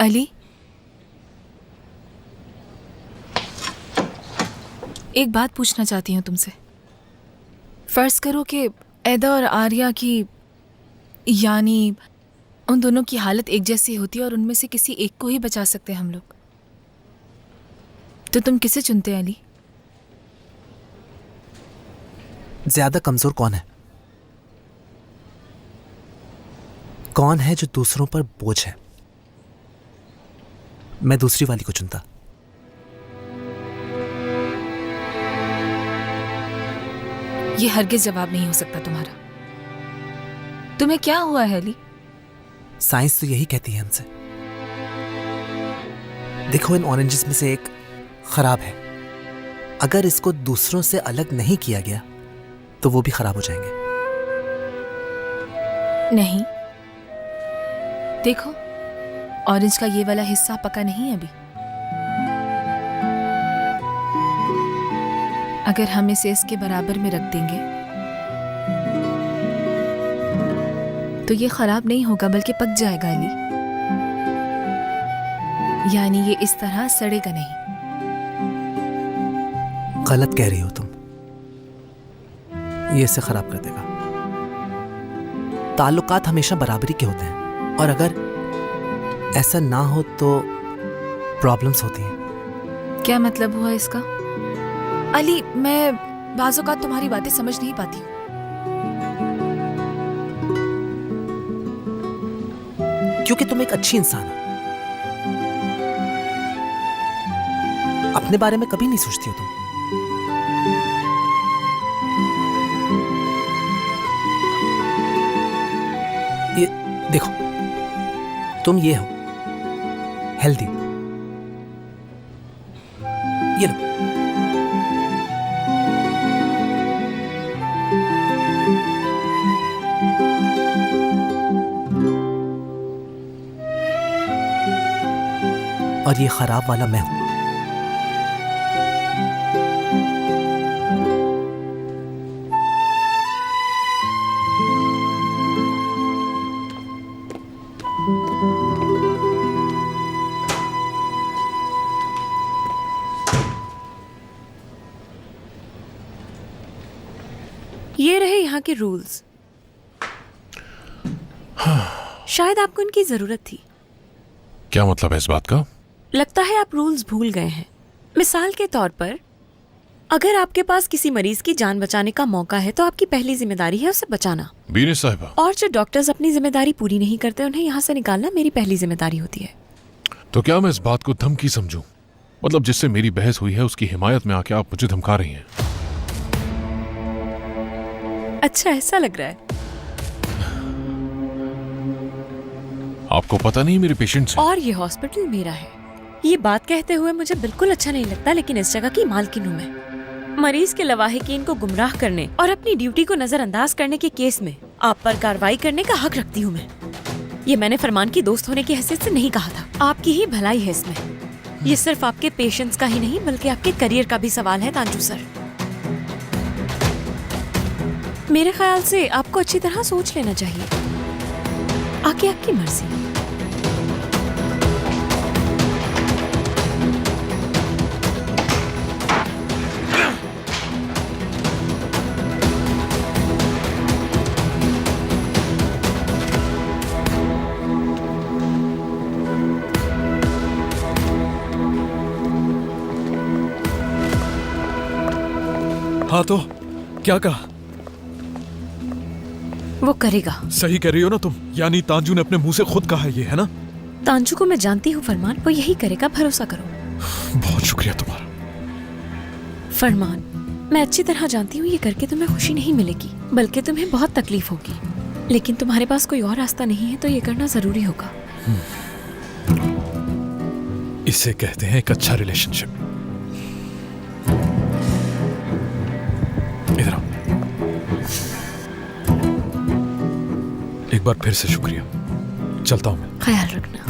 अली, एक बात पूछना चाहती हूँ तुमसे। फर्ज करो कि ऐदा और आर्या की, यानी उन दोनों की हालत एक जैसी होती है और उनमें से किसी एक को ही बचा सकते हैं हम लोग, तो तुम किसे चुनते हैं अली? ज्यादा कमजोर कौन है? कौन है जो दूसरों पर बोझ है? मैं दूसरी वाली को चुनता। ये हरगिज जवाब नहीं हो सकता तुम्हारा। तुम्हें क्या हुआ है अली? साइंस तो यही कहती है हमसे। देखो, इन ऑरेंजेस में से एक खराब है। अगर इसको दूसरों से अलग नहीं किया गया तो वो भी खराब हो जाएंगे। नहीं, देखो, ऑरेंज का ये वाला हिस्सा पका नहीं है अभी। अगर हम इसे इसके बराबर में रख देंगे तो ये खराब नहीं होगा बल्कि पक जाएगा अली। यानी ये इस तरह सड़ेगा नहीं। गलत कह रही हो तुम, ये इसे खराब कर देगा। ताल्लुकात हमेशा बराबरी के होते हैं, और अगर ऐसा ना हो तो प्रॉब्लम्स होती हैं। क्या मतलब हुआ इसका? अली, मैं बाज़ औक़ात तुम्हारी बातें समझ नहीं पाती हूँ। क्योंकि तुम एक अच्छी इंसान हो, अपने बारे में कभी नहीं सोचती हो तुम। ये देखो, तुम ये हो हेल्दी, ये लो। और ये खराब वाला मैं हूं। ये रहे यहाँ के रूल्स। शायद आपको इनकी जरूरत थी। क्या मतलब है इस बात का? लगता है आप रूल्स भूल गए हैं। मिसाल के तौर पर, अगर आपके पास किसी मरीज की जान बचाने का मौका है तो आपकी पहली जिम्मेदारी है उसे बचाना। बीने साहिबा, और जो डॉक्टर्स अपनी जिम्मेदारी पूरी नहीं करते उन्हें यहाँ से निकालना मेरी पहली जिम्मेदारी होती है। तो क्या मैं इस बात को धमकी समझूं? मतलब जिससे मेरी बहस हुई है उसकी हिमायत में आके आप मुझे धमका रही हैं। अच्छा, ऐसा लग रहा है। आपको पता नहीं मेरे पेशेंट्स हैं। और ये हॉस्पिटल मेरा है। ये बात कहते हुए मुझे बिल्कुल अच्छा नहीं लगता, लेकिन इस जगह की मालकिन हूँ मैं। मरीज के लवाहिकीन को गुमराह करने और अपनी ड्यूटी को नजरअंदाज करने के केस में आप पर कार्रवाई करने का हक रखती हूँ मैं। ये मैंने फरमान की दोस्त होने की हैसियत से नहीं कहा था। आपकी ही भलाई है इसमें। ये सिर्फ आपके पेशेंट्स का ही नहीं बल्कि आपके करियर का भी सवाल है तांजू सर। मेरे ख्याल से आपको अच्छी तरह सोच लेना चाहिए। आगे आपकी मर्जी। हाँ तो क्या कहा? वो करेगा। सही कह रही हो ना तुम? यानी तांजू ने अपने मुंह से खुद कहा है ये, है ना? तांजू को मैं जानती हूँ फरमान, वो यही करेगा, भरोसा करो। बहुत शुक्रिया तुम्हारा। फरमान, मैं अच्छी तरह जानती हूँ ये करके तुम्हें खुशी नहीं मिलेगी, बल्कि तुम्हें बहुत तकलीफ होगी, लेकिन तुम्हारे पास कोई और रास्ता नहीं है तो ये करना जरूरी होगा। इसे कहते हैं एक अच्छा रिलेशनशिप। इधर आओ। एक बार फिर से शुक्रिया। चलता हूं मैं। ख्याल रखना।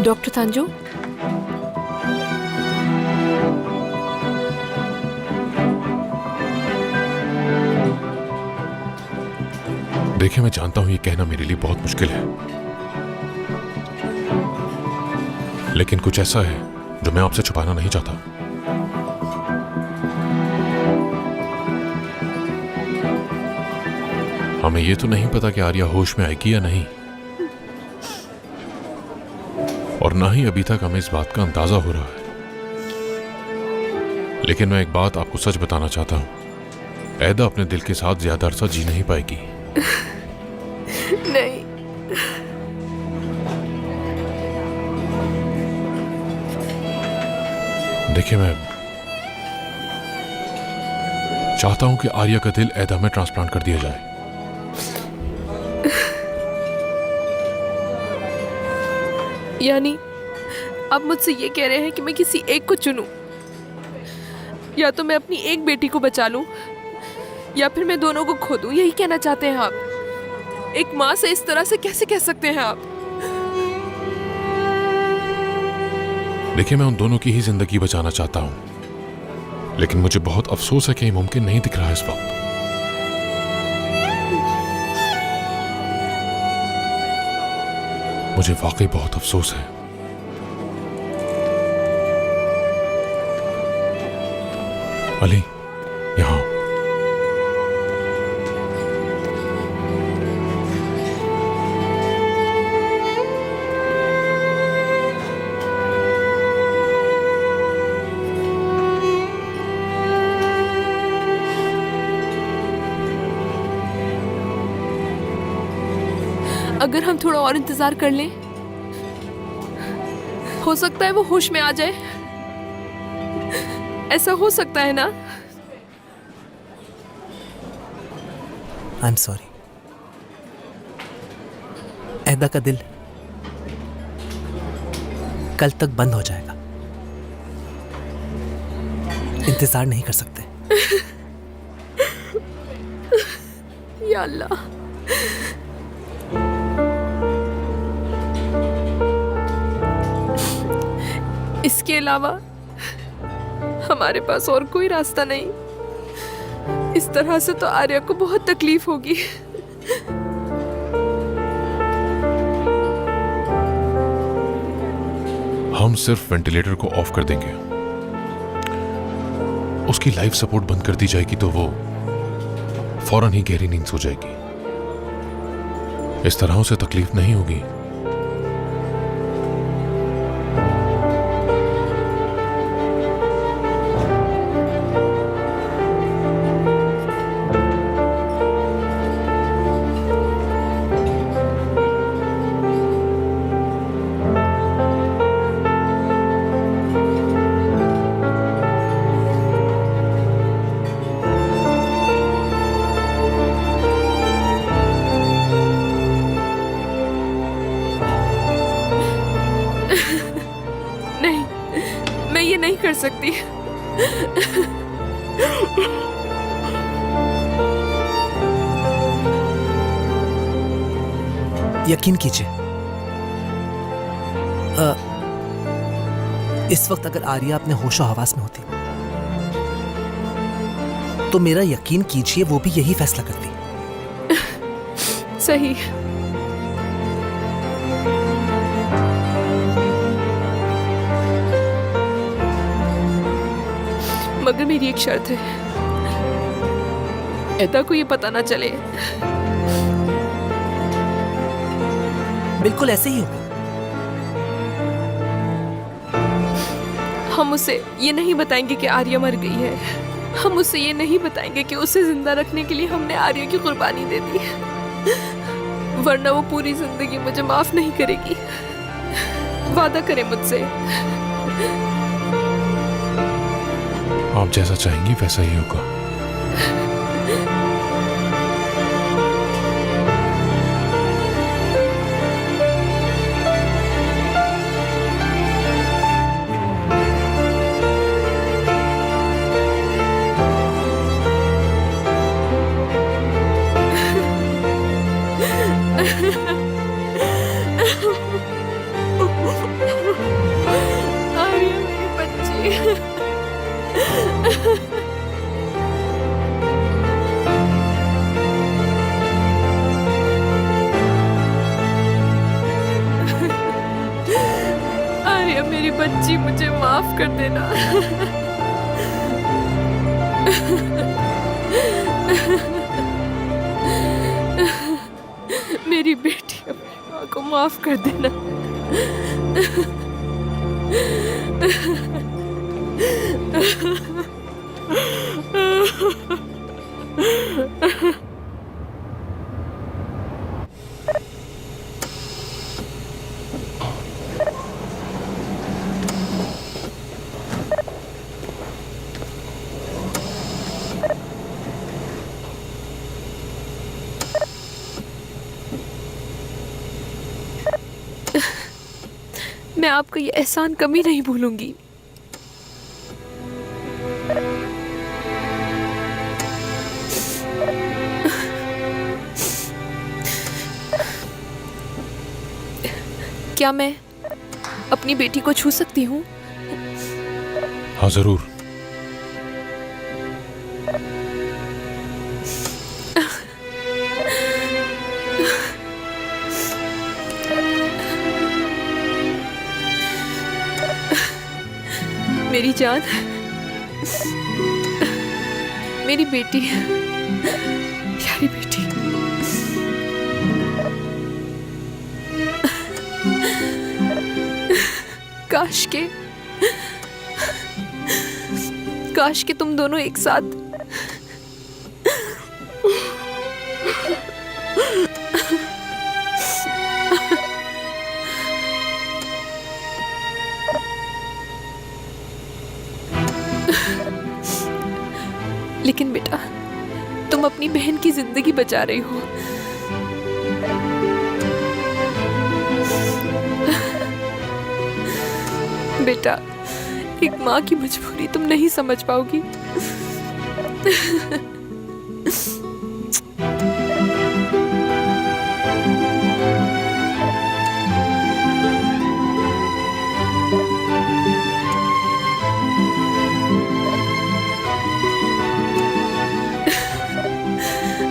डॉक्टर तांजू, देखिए, मैं जानता हूं ये कहना मेरे लिए बहुत मुश्किल है, लेकिन कुछ ऐसा है जो मैं आपसे छुपाना नहीं चाहता। हमें ये तो नहीं पता कि आर्या होश में आएगी या नहीं, और ना ही अभी तक हमें इस बात का अंदाजा हो रहा है। लेकिन मैं एक बात आपको सच बताना चाहता हूं, ऐदा अपने दिल के साथ ज्यादा अरसा जी नहीं पाएगी। नहीं। देखिए, चाहता हूं कि आर्या का दिल ऐदा में ट्रांसप्लांट कर दिया जाए। यानी आप मुझसे ये कह रहे हैं कि मैं किसी एक को चुनूं? या तो मैं अपनी एक बेटी को बचा लूं या फिर मैं दोनों को खो दूं, यही कहना चाहते हैं आप? एक माँ से इस तरह से कैसे कह सकते हैं आप? देखिए, मैं उन दोनों की ही जिंदगी बचाना चाहता हूं, लेकिन मुझे बहुत अफसोस है कि ये मुमकिन नहीं दिख रहा है इस वक्त। मुझे वाकई बहुत अफसोस है। अली, यहां आओ। अगर हम थोड़ा और इंतजार कर लें, हो सकता है वो होश में आ जाए। ऐसा हो सकता है ना? I am sorry. ऐदा का दिल कल तक बंद हो जाएगा। इंतजार नहीं कर सकते। या अल्लाह। इसके अलावा हमारे पास और कोई रास्ता नहीं। इस तरह से तो आर्या को बहुत तकलीफ होगी। हम सिर्फ वेंटिलेटर को ऑफ कर देंगे, उसकी लाइफ सपोर्ट बंद कर दी जाएगी तो वो फौरन ही गहरी नींद सो जाएगी। इस तरह उसे तकलीफ नहीं होगी। नहीं कर सकती। यकीन कीजिए, इस वक्त अगर आर्या अपने होशो हवास में होती तो मेरा यकीन कीजिए वो भी यही फैसला करती। सही। मगर मेरी एक शर्त है, ऐदा को ये पता ना चले। बिल्कुल ऐसे ही होगा। हम उसे ये नहीं बताएंगे कि आर्या मर गई है। हम उसे ये नहीं बताएंगे कि उसे जिंदा रखने के लिए हमने आर्या की कुर्बानी दे दी, वरना वो पूरी जिंदगी मुझे माफ नहीं करेगी। वादा करे मुझसे। आप जैसा चाहेंगी वैसा ही होगा। आर्या मेरी बच्ची। आर्या मेरी बच्ची, मुझे माफ कर देना। मेरी बेटी, अपनी माँ को माफ कर देना। आपका ये एहसान कभी नहीं भूलूंगी। क्या मैं अपनी बेटी को छू सकती हूँ? हाँ जरूर। मेरी जान, मेरी बेटी, प्यारी बेटी। काश के तुम दोनों एक साथ। लेकिन बेटा, तुम अपनी बहन की जिंदगी बचा रही हो। बेटा, एक माँ की मजबूरी तुम नहीं समझ पाओगी।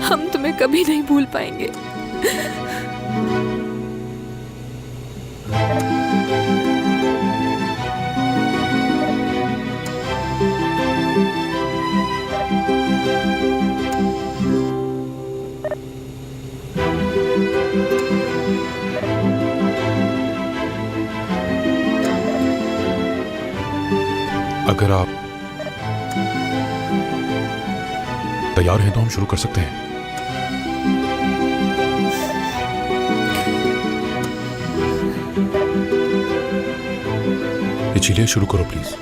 हम तुम्हें कभी नहीं भूल पाएंगे। अगर आप तैयार हैं तो हम शुरू कर सकते हैं। ये चलिए शुरू करो प्लीज।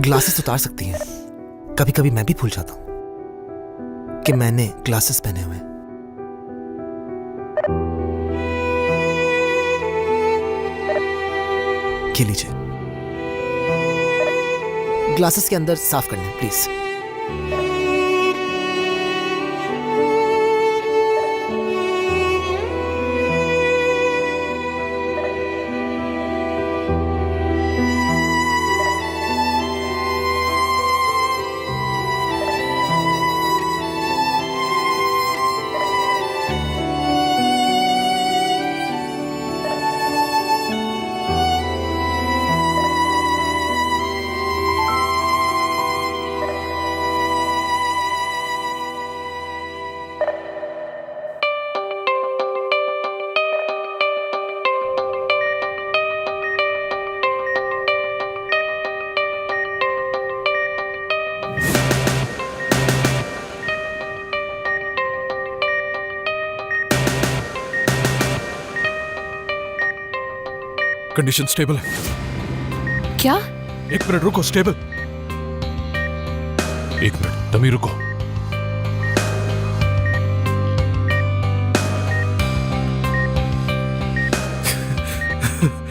ग्लासेस उतार सकती हैं। कभी कभी मैं भी भूल जाता हूं कि मैंने ग्लासेस पहने हुए हैं। ये लीजिए, ग्लासेस के अंदर साफ करना है प्लीज। कंडीशन स्टेबल है। क्या? एक मिनट रुको, स्टेबल। एक मिनट, तमी रुको।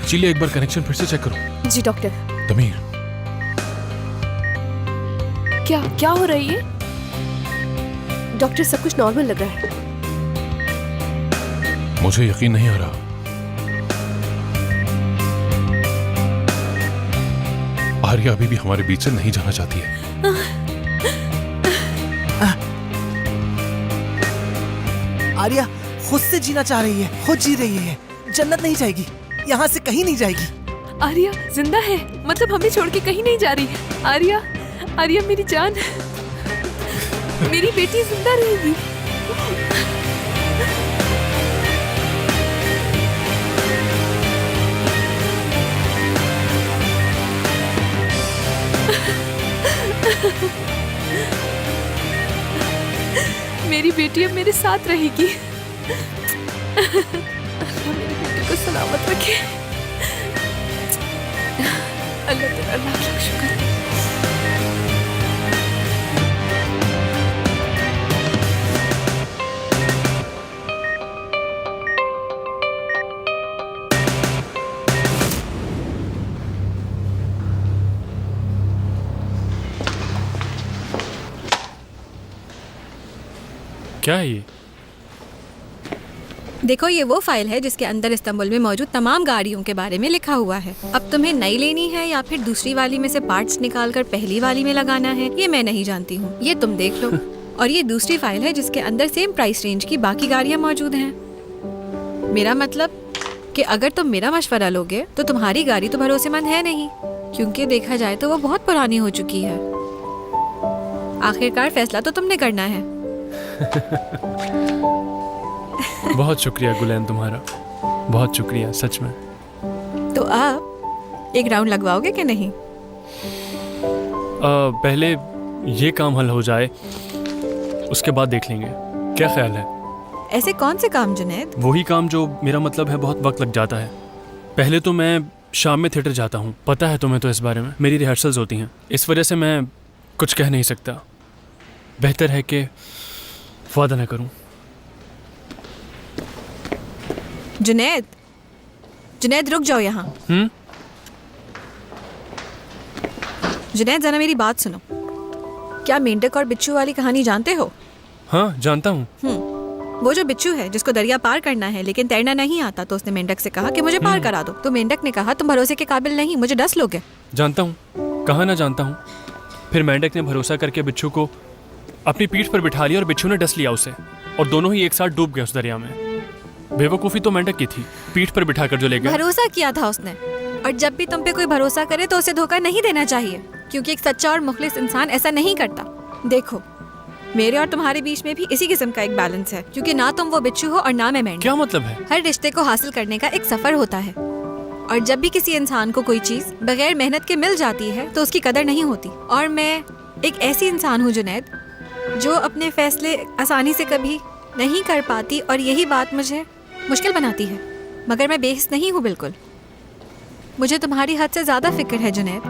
चलिए एक बार कनेक्शन फिर से चेक करो। जी डॉक्टर। तमीर, क्या हो रही है? डॉक्टर, सब कुछ नॉर्मल लग रहा है। मुझे यकीन नहीं आ रहा। आर्या अभी भी हमारे बीच से नहीं जाना चाहती है। आर्या खुद से जीना चाह रही है, खुद जी रही है। जन्नत नहीं जाएगी, यहाँ से कहीं नहीं जाएगी। आर्या जिंदा है, मतलब हमें छोड़ के कहीं नहीं जा रही। आर्या, आर्या मेरी जान, मेरी बेटी जिंदा रहेगी। मेरी बेटी अब मेरे साथ रहेगी। मेरी बेटी को सलामत रखे। अल्लाह तेरा लाख लाख शुक्र। क्या है ये? देखो, ये वो फाइल है जिसके अंदर इस्तांबुल में मौजूद तमाम गाड़ियों के बारे में लिखा हुआ है। अब तुम्हें नई लेनी है या फिर दूसरी वाली में से पार्ट्स निकालकर पहली वाली में लगाना है, ये मैं नहीं जानती हूँ, ये तुम देख लो। और ये दूसरी फाइल है जिसके अंदर सेम प्राइस रेंज की बाकी गाड़ियाँ मौजूद हैं। मेरा मतलब कि अगर तुम मेरा मशवरा लोगे तो तुम्हारी गाड़ी तो भरोसेमंद है नहीं, क्योंकि देखा जाए तो वो बहुत पुरानी हो चुकी है। आखिरकार फैसला तो तुमने करना है। बहुत शुक्रिया गुलैन तुम्हारा, बहुत शुक्रिया सच में। तो आप एक राउंड लगवाओगे कि नहीं? पहले ये काम हल हो जाए, उसके बाद देख लेंगे। क्या ख्याल है? ऐसे कौन से काम जुनैद? वही काम जो मेरा मतलब है बहुत वक्त लग जाता है। पहले तो मैं शाम में थिएटर जाता हूँ, पता है तुम्हें तो इस बारे में। मेरी रिहर्सल्स होती हैं, इस वजह से मैं कुछ कह नहीं सकता। बेहतर है कि वादा न करूँ। जुनैद, जुनैद रुक जाओ यहाँ। जुनैद जरा मेरी बात सुनो। क्या मेंढक और बिच्छू वाली कहानी जानते हो? हाँ जानता हूँ। वो जो बिच्छू है जिसको दरिया पार करना है लेकिन तैरना नहीं आता, तो उसने मेंढक से कहा कि मुझे पार करा दो। तो मेंढक ने कहा तुम भरोसे के काबिल नहीं, मुझे डस लोगे। जानता हूँ, कहा ना जानता हूँ। फिर मेंढक ने भरोसा करके बिच्छू को अपनी पीठ पर बिठा लिया और बिच्छू ने डस लिया उसे, और दोनों ही एक साथ डूब गए उस दरिया में। बेवकूफ़ी तो मेंढक की थी, पीठ पर बिठाकर जो ले गया। भरोसा किया था उसने, और जब भी तुम पे कोई भरोसा करे तो उसे धोखा नहीं देना चाहिए, क्योंकि एक सच्चा और मुखलिस इंसान ऐसा नहीं करता। देखो, मेरे और तुम्हारे बीच में भी इसी किस्म का एक बैलेंस है, क्योंकि ना तुम वो बिच्छू हो और ना मैं मेंढक। क्या मतलब है? हर रिश्ते को हासिल करने का एक सफर होता है, और जब भी किसी इंसान को कोई चीज बगैर मेहनत के मिल जाती है तो उसकी कदर नहीं होती। और मैं एक ऐसी इंसान हूँ जुनैद, जो अपने फैसले आसानी से कभी नहीं कर पाती, और यही बात मुझे मुश्किल बनाती है। मगर मैं बेहिस नहीं हूँ बिल्कुल। मुझे तुम्हारी हद से ज्यादा फिक्र है जुनैद।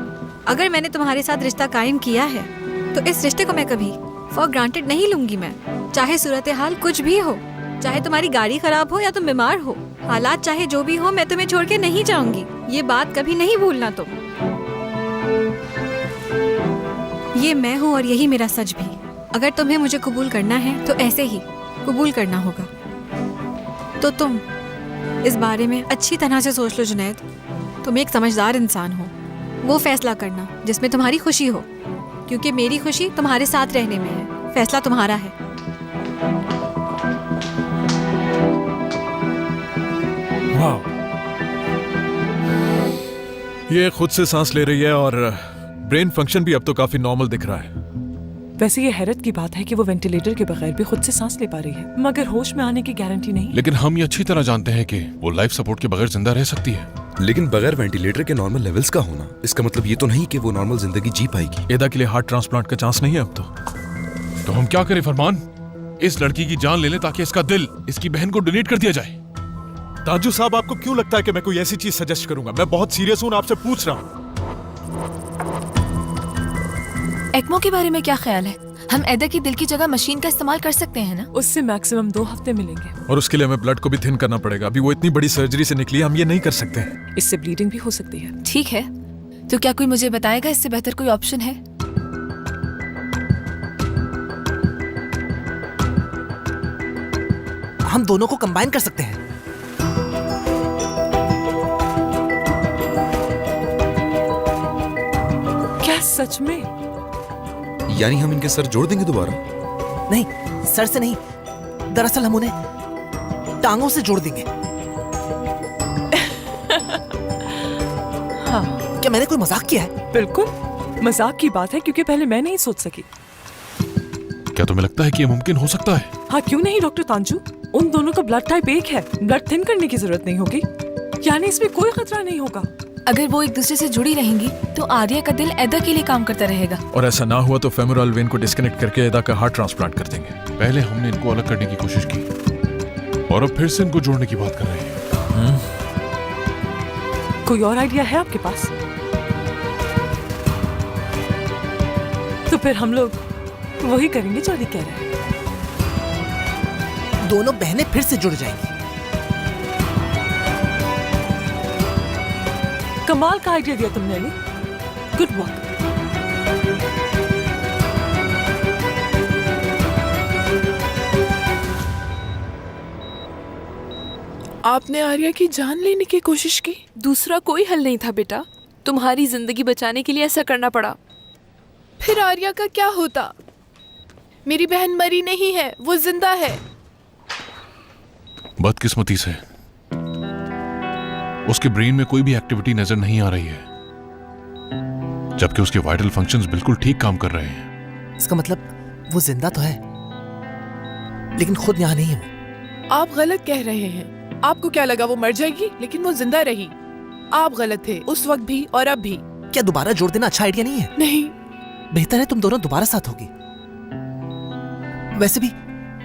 अगर मैंने तुम्हारे साथ रिश्ता कायम किया है तो इस रिश्ते को मैं कभी फॉर ग्रांटेड नहीं लूंगी। मैं चाहे सूरत हाल कुछ भी हो, चाहे तुम्हारी गाड़ी खराब हो या तुम बीमार हो, हालात चाहे जो भी हो, मैं तुम्हें छोड़ के नहीं जाऊंगी। ये बात कभी नहीं भूलना तुम। ये मैं हूँ और यही मेरा सच भी। अगर तुम्हें मुझे कबूल करना है तो ऐसे ही कबूल करना होगा। तो तुम इस बारे में अच्छी तरह से सोच लो जुनैद। तुम एक समझदार इंसान हो, वो फैसला करना जिसमें तुम्हारी खुशी हो, क्योंकि मेरी खुशी तुम्हारे साथ रहने में है। फैसला तुम्हारा है। वाह, ये खुद से सांस ले रही है और ब्रेन फंक्शन भी अब तो काफी नॉर्मल दिख रहा है। वैसे ये हैरत की बात है कि वो वेंटिलेटर के बगैर भी खुद से सांस ले पा रही है, मगर होश में आने की गारंटी नहीं। लेकिन हम ये अच्छी तरह जानते हैं कि वो लाइफ सपोर्ट के बगैर जिंदा रह सकती है। लेकिन बगैर वेंटिलेटर के नॉर्मल लेवल्स का होना, इसका मतलब ये तो नहीं कि वो नॉर्मल जिंदगी जी पाएगी। एदा के लिए हार्ट ट्रांसप्लांट का चांस नहीं है अब तो हम क्या करें फरमान? इस लड़की की जान ले लें ताकि इसका दिल इसकी बहन को डोनेट कर दिया जाए। ताजू साहब, आपको क्यों लगता है कि मैं कोई ऐसी चीज सजेस्ट करूंगा? मैं बहुत सीरियस हूं, आपसे पूछ रहा हूं। एक्मो के बारे में क्या ख्याल है? हम एदा की दिल की जगह मशीन का इस्तेमाल कर सकते हैं ना? उससे मैक्सिमम 2 हफ्ते मिलेंगे, और उसके लिए हमें ब्लड को भी थिन करना पड़ेगा। अभी वो इतनी बड़ी सर्जरी से निकली, हम ये नहीं कर सकते हैं। इससे ब्लीडिंग भी हो सकती है। ठीक है, तो क्या कोई मुझे बताएगा इससे बेहतर कोई ऑप्शन है? हम दोनों को कंबाइन कर सकते हैं। क्या सच में? यानी हम इनके सर जोड़ देंगे दोबारा? नहीं, सर से नहीं, दरअसल हम उन्हें टांगों से जोड़ देंगे। मैंने कोई मजाक किया है? बिल्कुल मजाक की बात है, क्योंकि पहले मैं नहीं सोच सकी। क्या तुम्हें लगता है कि ये मुमकिन हो सकता है? हाँ क्यों नहीं डॉक्टर तांजू, उन दोनों का ब्लड टाइप एक है, ब्लड थिन करने की जरूरत नहीं होगी, यानी इसमें कोई खतरा नहीं होगा। अगर वो एक दूसरे से जुड़ी रहेंगी तो आर्या का दिल एदा के लिए काम करता रहेगा। और ऐसा ना हुआ तो फेमोरल वेन को डिस्कनेक्ट करके एदा का हार्ट ट्रांसप्लांट कर देंगे। पहले हमने इनको अलग करने की कोशिश की और अब फिर से इनको जोड़ने की बात कर रहे हैं। कोई और आइडिया है आपके पास? तो फिर हम लोग वही करेंगे जो अली कह रहे हैं। दोनों बहनें फिर से जुड़ जाएंगी। कमाल का आइडिया दिया तुमने अली, गुड वर्क। आपने आर्या की जान लेने की कोशिश की? दूसरा कोई हल नहीं था बेटा, तुम्हारी जिंदगी बचाने के लिए ऐसा करना पड़ा। फिर आर्या का क्या होता? मेरी बहन मरी नहीं है, वो जिंदा है। बदकिस्मती से उसके ब्रेन में कोई भी एक्टिविटी नजर नहीं आ रही है, जबकि उसके वाइटल फंक्शंस बिल्कुल ठीक काम कर रहे हैं। इसका मतलब वो जिंदा तो है, लेकिन खुद यहाँ नहीं है। आप गलत कह रहे हैं। आपको क्या लगा वो मर जाएगी, लेकिन वो जिंदा रही। आप गलत थे, उस वक्त भी और अब भी। क्या दोबारा जोड़ देना अच्छा आइडिया नहीं है? नहीं, बेहतर है तुम दोनों दोबारा साथ होगी। वैसे भी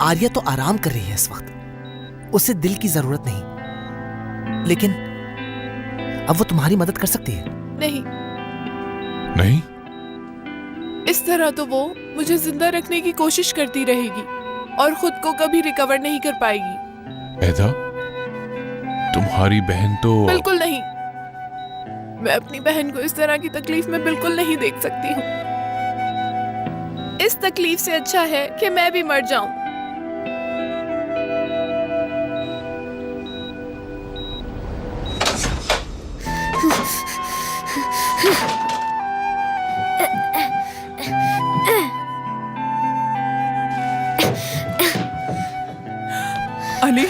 आर्या तो आराम कर रही है इस वक्त, उसे दिल की जरूरत नहीं, लेकिन अब वो तुम्हारी मदद कर सकती है। नहीं नहीं, इस तरह तो वो मुझे जिंदा रखने की कोशिश करती रहेगी और खुद को कभी रिकवर नहीं कर पाएगी। एदा, तुम्हारी बहन तो... बिल्कुल नहीं, मैं अपनी बहन को इस तरह की तकलीफ में बिल्कुल नहीं देख सकती हूँ। इस तकलीफ से अच्छा है कि मैं भी मर जाऊं। अली,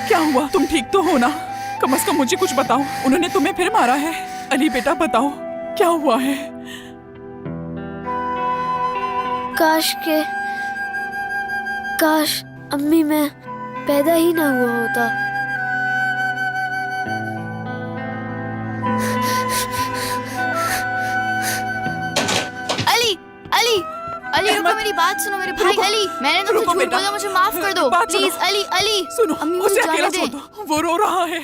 क्या हुआ? तुम ठीक तो हो ना? कम से कम मुझे कुछ बताओ, उन्होंने तुम्हें फिर मारा है? अली बेटा बताओ क्या हुआ है? काश अम्मी मैं पैदा ही ना हुआ होता। अली अली अली रुको, मेरी बात सुनो मेरे भाई। अली, मैंने तुमसे झूठ बोला, मुझे माफ कर दो प्लीज। अली अली सुनो, अम्मी उसे मुझे अकेला जाने छोड़ दे। दो, वो रो रहा है।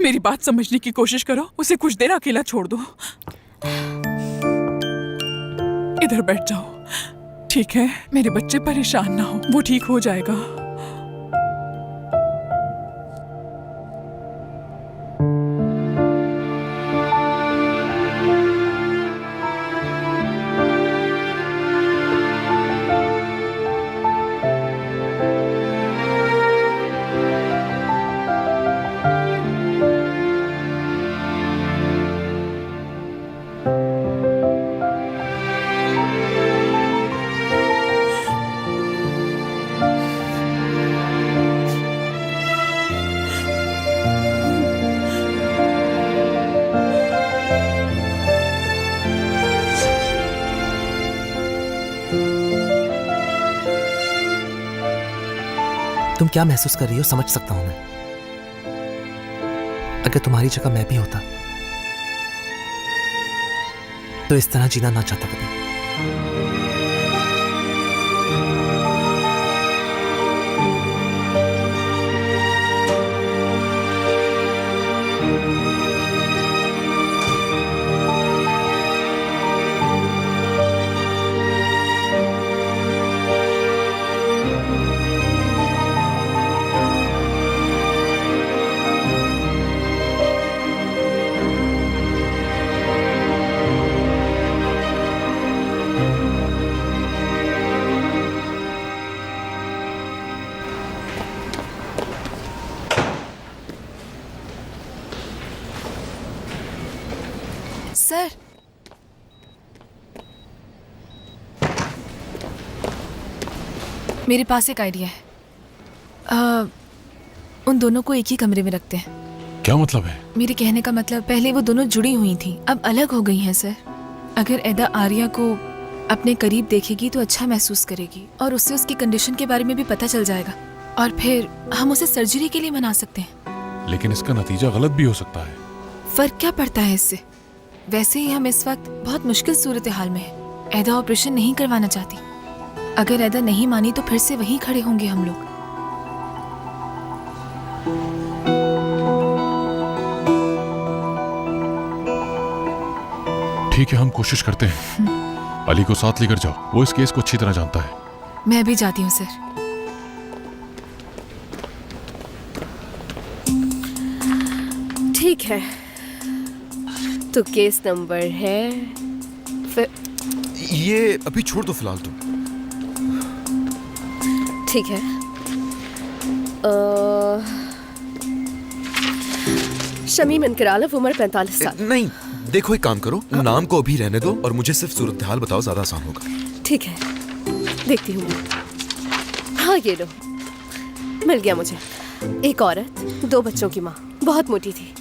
मेरी बात समझने की कोशिश करो, उसे कुछ देर अकेला छोड़ दो। इधर बैठ जाओ, ठीक है? मेरे बच्चे परेशान ना हो, वो ठीक हो जाएगा। तुम क्या महसूस कर रही हो समझ सकता हूं मैं। अगर तुम्हारी जगह मैं भी होता तो इस तरह जीना ना चाहता कभी। सर, मेरे पास एक आइडिया है। उन दोनों को एक ही कमरे में रखते हैं। क्या मतलब है? मेरे कहने का मतलब पहले वो दोनों जुड़ी हुई थी, अब अलग हो गई हैं सर। अगर एदा आर्या को अपने करीब देखेगी तो अच्छा महसूस करेगी और उससे उसकी कंडीशन के बारे में भी पता चल जाएगा और फिर हम उसे सर्जरी के लिए मना सकते हैं। लेकिन इसका नतीजा गलत भी हो सकता है। फर्क क्या पड़ता है इससे? वैसे ही हम इस वक्त बहुत मुश्किल सूरत हाल में हैं। एदा ऑपरेशन नहीं करवाना चाहती। अगर एदा नहीं मानी तो फिर से वहीं खड़े होंगे हम लोग। ठीक है, हम कोशिश करते हैं। अली को साथ लेकर जाओ, वो इस केस को अच्छी तरह जानता है। मैं अभी जाती हूँ सर। ठीक है, तो केस नंबर है ये अभी छोड़ दो फिलहाल तुम। ठीक है। शमीम इनकरालफ, उम्र 45 साल। नहीं, देखो एक काम करो, नाम को अभी रहने दो और मुझे सिर्फ सूरत हाल बताओ, ज्यादा आसान होगा। ठीक है, देखती हूँ। हाँ ये लो, मिल गया मुझे। एक औरत, 2 बच्चों की माँ, बहुत मोटी थी।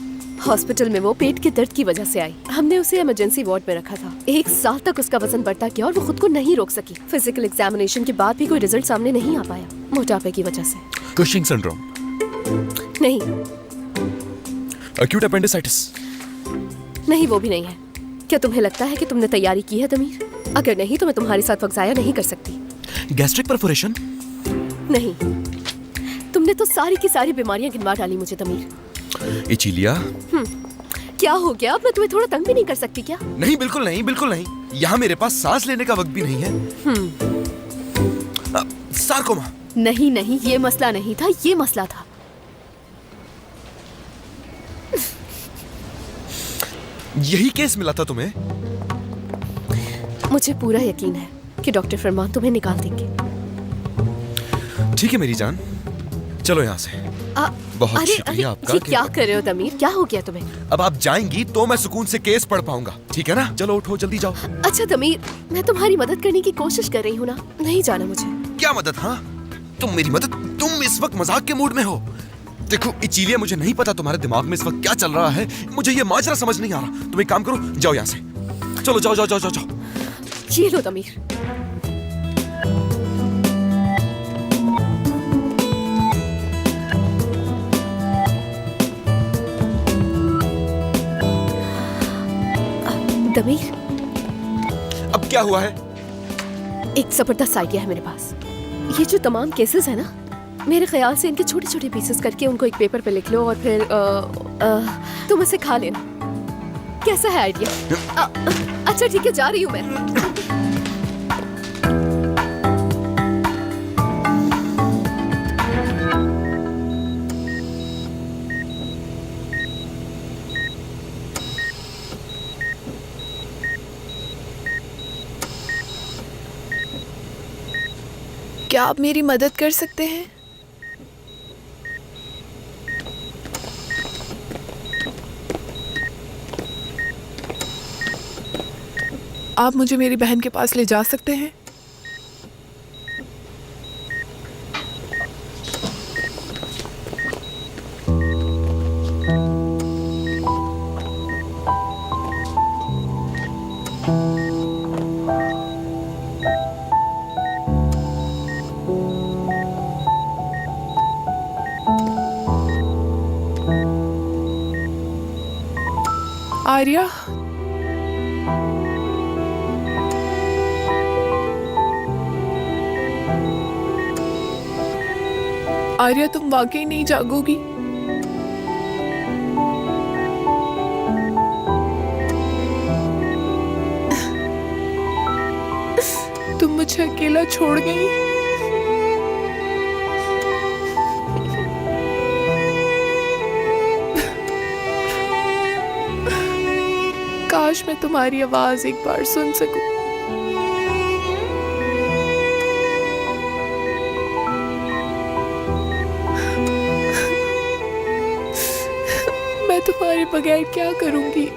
हॉस्पिटल में वो पेट के दर्द की वजह से आई। हमने उसे इमरजेंसी वार्ड में रखा था। 1 साल तक उसका वजन बढ़ता गया और वो खुद को नहीं रोक सकी। फिजिकल एग्जामिनेशन के बाद भी कोई रिजल्ट सामने नहीं आ पाया, मोटापे की वजह से। Cushing syndrome? नहीं। Acute appendicitis? नहीं, वो भी नहीं है। क्या तुम्हें लगता है कि तुमने तैयारी की है तमीर? अगर नहीं तो मैं तुम्हारे साथ वक्त ज़ाया नहीं कर सकती। Gastric perforation? नहीं, तुमने तो सारी की सारी बीमारियां गिनवा डाली मुझे तमीर। इचिलिया? क्या हो गया? अब मैं तुम्हें थोड़ा तंग भी नहीं कर सकती क्या? नहीं, बिल्कुल नहीं, बिल्कुल नहीं। यहाँ मेरे पास सांस लेने का वक्त भी नहीं है। सार्कोमा? नहीं नहीं, ये मसला नहीं था, ये मसला था। यही केस मिला था तुम्हें? मुझे पूरा यकीन है कि डॉक्टर फरमान तुम्हें निकाल देंगे। ठीक है मेरी जान, चलो यहाँ से। बहुत शुक्रिया आपका। ये क्या कर रहे हो तमीर? क्या हो गया तुम्हें? अब आप जाएंगी तो मैं सुकून से केस पढ़ पाऊंगा, ठीक है ना? चलो उठो, जल्दी जाओ। अच्छा तमीर, मैं तुम्हारी मदद करने की कोशिश कर रही हूँ ना, नहीं जाना मुझे। क्या मदद? हाँ, तुम मेरी मदद? तुम इस वक्त मजाक के मूड में हो। देखो इचिलिया, मुझे नहीं पता तुम्हारे दिमाग में इस वक्त क्या चल रहा है। मुझे ये माजरा समझ नहीं आ रहा। तुम एक काम करो, जाओ यहाँ से। चलो जाओ जाओ जाओ जाओ जाओ। ये लो तमीर। तमीर, अब क्या हुआ है? एक जबरदस्त आइडिया है मेरे पास। ये जो तमाम केसेस है ना, मेरे ख्याल से इनके छोटे छोटे पीसेस करके उनको एक पेपर पे लिख लो और फिर तुम इसे खा लेना। कैसा है आइडिया? अच्छा ठीक है, जा रही हूँ मैं। क्या आप मेरी मदद कर सकते हैं? आप मुझे मेरी बहन के पास ले जा सकते हैं? आर्या, आर्या तुम वाकई नहीं जागोगी? तुम मुझे अकेला छोड़ गई। काश मैं तुम्हारी आवाज एक बार सुन सकूं। मैं तुम्हारे बगैर क्या करूंगी?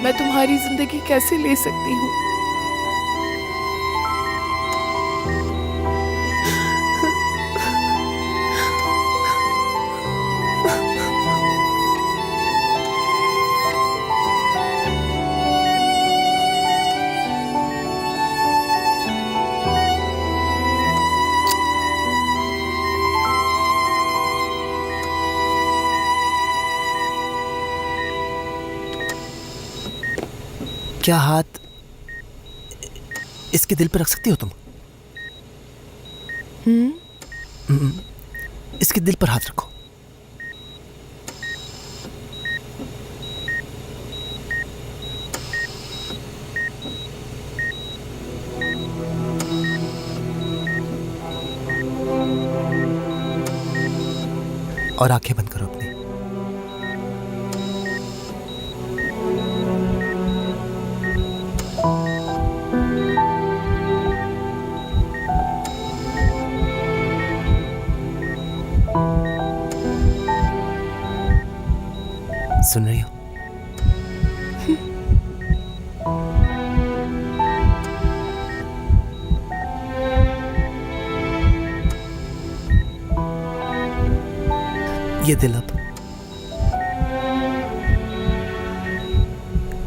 मैं तुम्हारी जिंदगी कैसे ले सकती हूँ? क्या हाथ इसके दिल पर रख सकती हो तुम? इसके दिल पर हाथ रखो। और आंखें बंद करो अपनी। सुन रही हो? ये दिल अब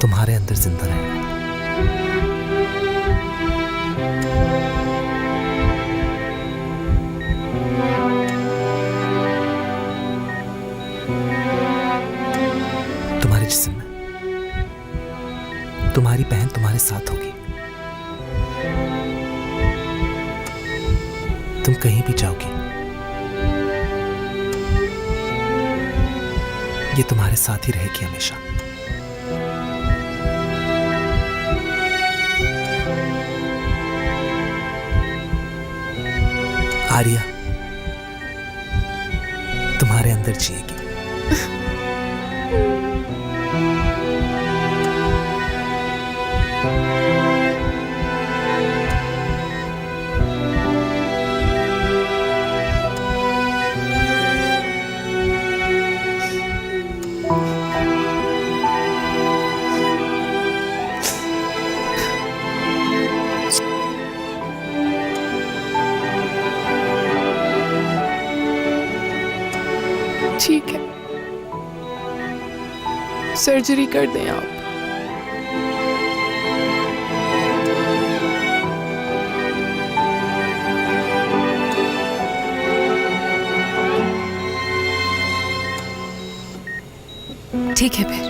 तुम्हारे अंदर जिंदा रहेगा। तुम्हारे जिस्म में तुम्हारी बहन तुम्हारे साथ होगी। तुम कहीं भी जाओगी, ये तुम्हारे साथ ही रहेगी हमेशा। आर्या तुम्हारे अंदर जिएगी। ठीक है, सर्जरी कर दें आप। ठीक है फिर।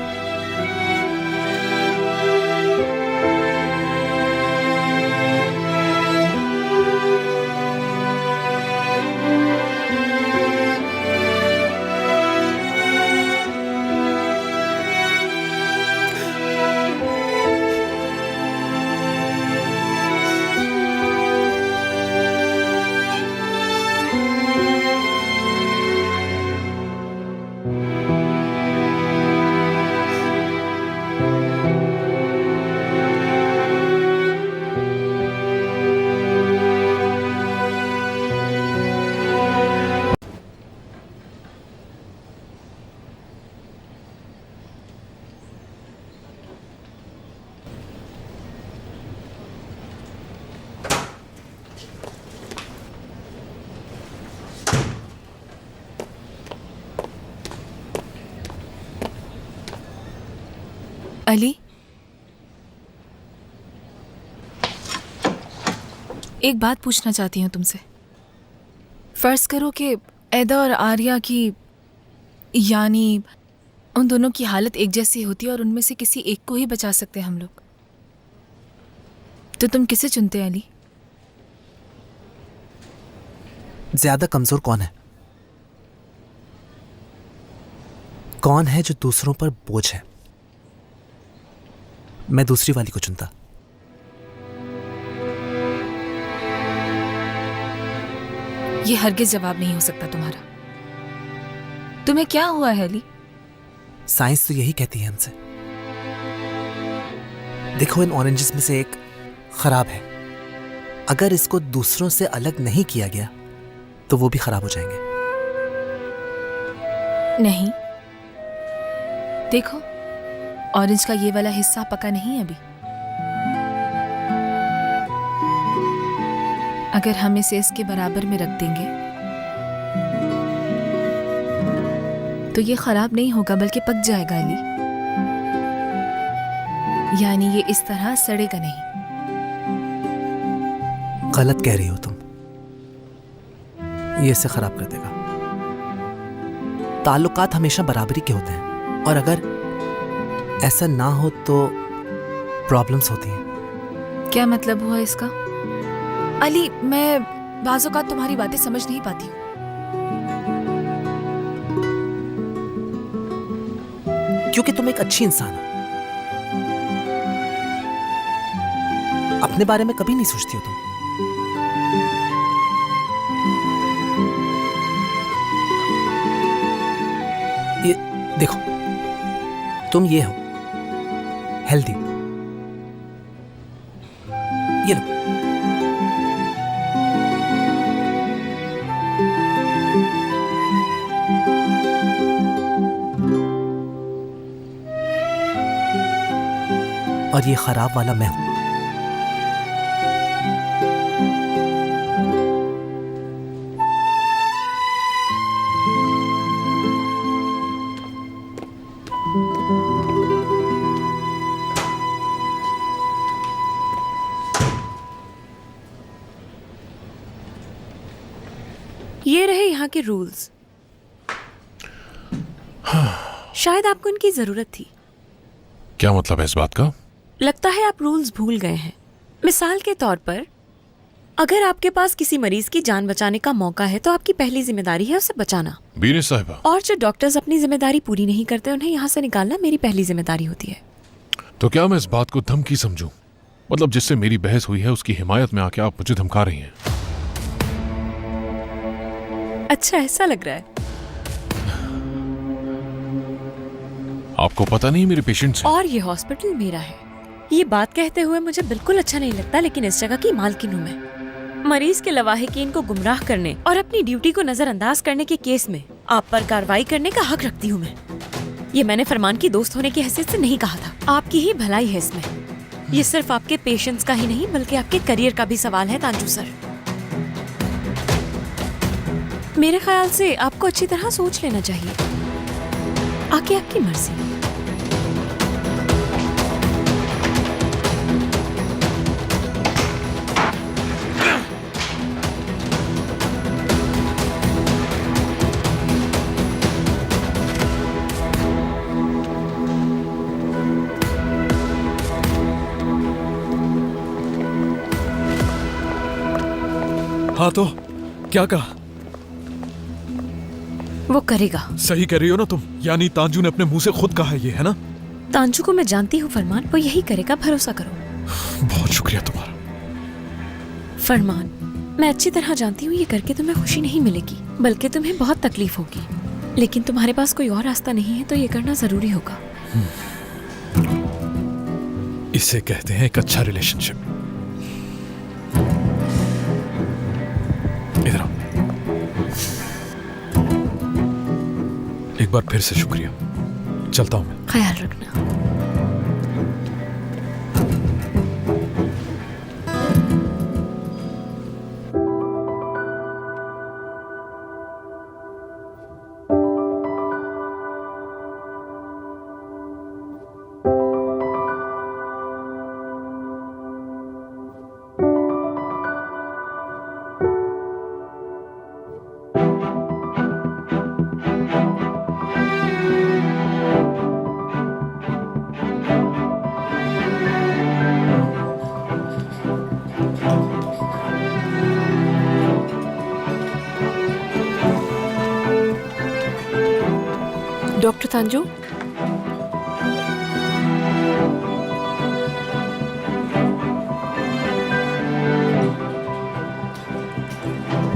अली, एक बात पूछना चाहती हूँ तुमसे। फर्ज करो कि ऐदा और आर्या की, यानी उन दोनों की हालत एक जैसी होती है और उनमें से किसी एक को ही बचा सकते हैं हम लोग, तो तुम किसे चुनते अली? ज्यादा कमजोर कौन है? कौन है जो दूसरों पर बोझ है? मैं दूसरी वाली को चुनता। ये हरगिज जवाब नहीं हो सकता तुम्हारा। तुम्हें क्या हुआ है अली? साइंस तो यही कहती है हमसे। देखो, इन ऑरेंजेस में से एक खराब है। अगर इसको दूसरों से अलग नहीं किया गया तो वो भी खराब हो जाएंगे। नहीं, देखो, ऑरेंज का ये वाला हिस्सा पका नहीं है अभी। अगर हम इसे इसके बराबर में रख देंगे तो ये खराब नहीं होगा बल्कि पक जाएगा अली। यानी ये इस तरह सड़ेगा नहीं। गलत कह रही हो तुम, ये इसे खराब कर देगा। ताल्लुकात हमेशा बराबरी के होते हैं और अगर ऐसा ना हो तो प्रॉब्लम्स होती हैं। क्या मतलब हुआ इसका? अली, मैं बाज़ औक़ात तुम्हारी बातें समझ नहीं पाती हूँ। क्योंकि तुम एक अच्छी इंसान हो, अपने बारे में कभी नहीं सोचती हो तुम। ये देखो, तुम ये हो हेल्दी, ये लो। और ये खराब वाला मैं हूं। ये रहे यहाँ के रूल्स। शायद आपको इनकी जरूरत थी। क्या मतलब है इस बात का? लगता है आप रूल्स भूल गए हैं। मिसाल के तौर पर, अगर आपके पास किसी मरीज की जान बचाने का मौका है तो आपकी पहली जिम्मेदारी है उसे बचाना। बीने साहिबा, और जो डॉक्टर्स अपनी जिम्मेदारी पूरी नहीं करते उन्हें यहाँ से निकालना मेरी पहली जिम्मेदारी होती है। तो क्या मैं इस बात को धमकी समझूं? मतलब जिससे मेरी बहस हुई है उसकी हिमायत में आके आप मुझे धमका रही हैं। अच्छा, ऐसा लग रहा है। आपको पता नहीं मेरे पेशेंट्स हैं। और ये हॉस्पिटल मेरा है। ये बात कहते हुए मुझे बिल्कुल अच्छा नहीं लगता, लेकिन इस जगह की मालकिन हूं मैं। मरीज के लवाहिकीन को गुमराह करने और अपनी ड्यूटी को नजरअंदाज करने के केस में आप पर कार्रवाई करने का हक रखती हूँ मैं। ये मैंने फरमान की दोस्त होने की हैसियत से नहीं कहा था। आपकी ही भलाई है इसमें। ये सिर्फ आपके पेशेंट्स का ही नहीं बल्कि आपके करियर का भी सवाल है तांजू सर। मेरे ख्याल से आपको अच्छी तरह सोच लेना चाहिए। आगे आपकी मर्जी। हाँ तो क्या कहा? वो करेगा। सही कह रही हो ना तुम? यानी तांजू ने अपने मुंह से खुद कहा ये, है ना? तांजू को मैं जानती हूँ फरमान, वो यही करेगा, भरोसा करो। बहुत शुक्रिया तुम्हारा। फरमान, मैं अच्छी तरह जानती हूँ ये करके तुम्हें खुशी नहीं मिलेगी बल्कि तुम्हें बहुत तकलीफ होगी, लेकिन तुम्हारे पास कोई और रास्ता नहीं है तो ये करना जरूरी होगा। इसे कहते हैं एक अच्छा रिलेशनशिप। इधर आओ। एक बार फिर से शुक्रिया। चलता हूं मैं। ख्याल रखना। डॉक्टर तांजू,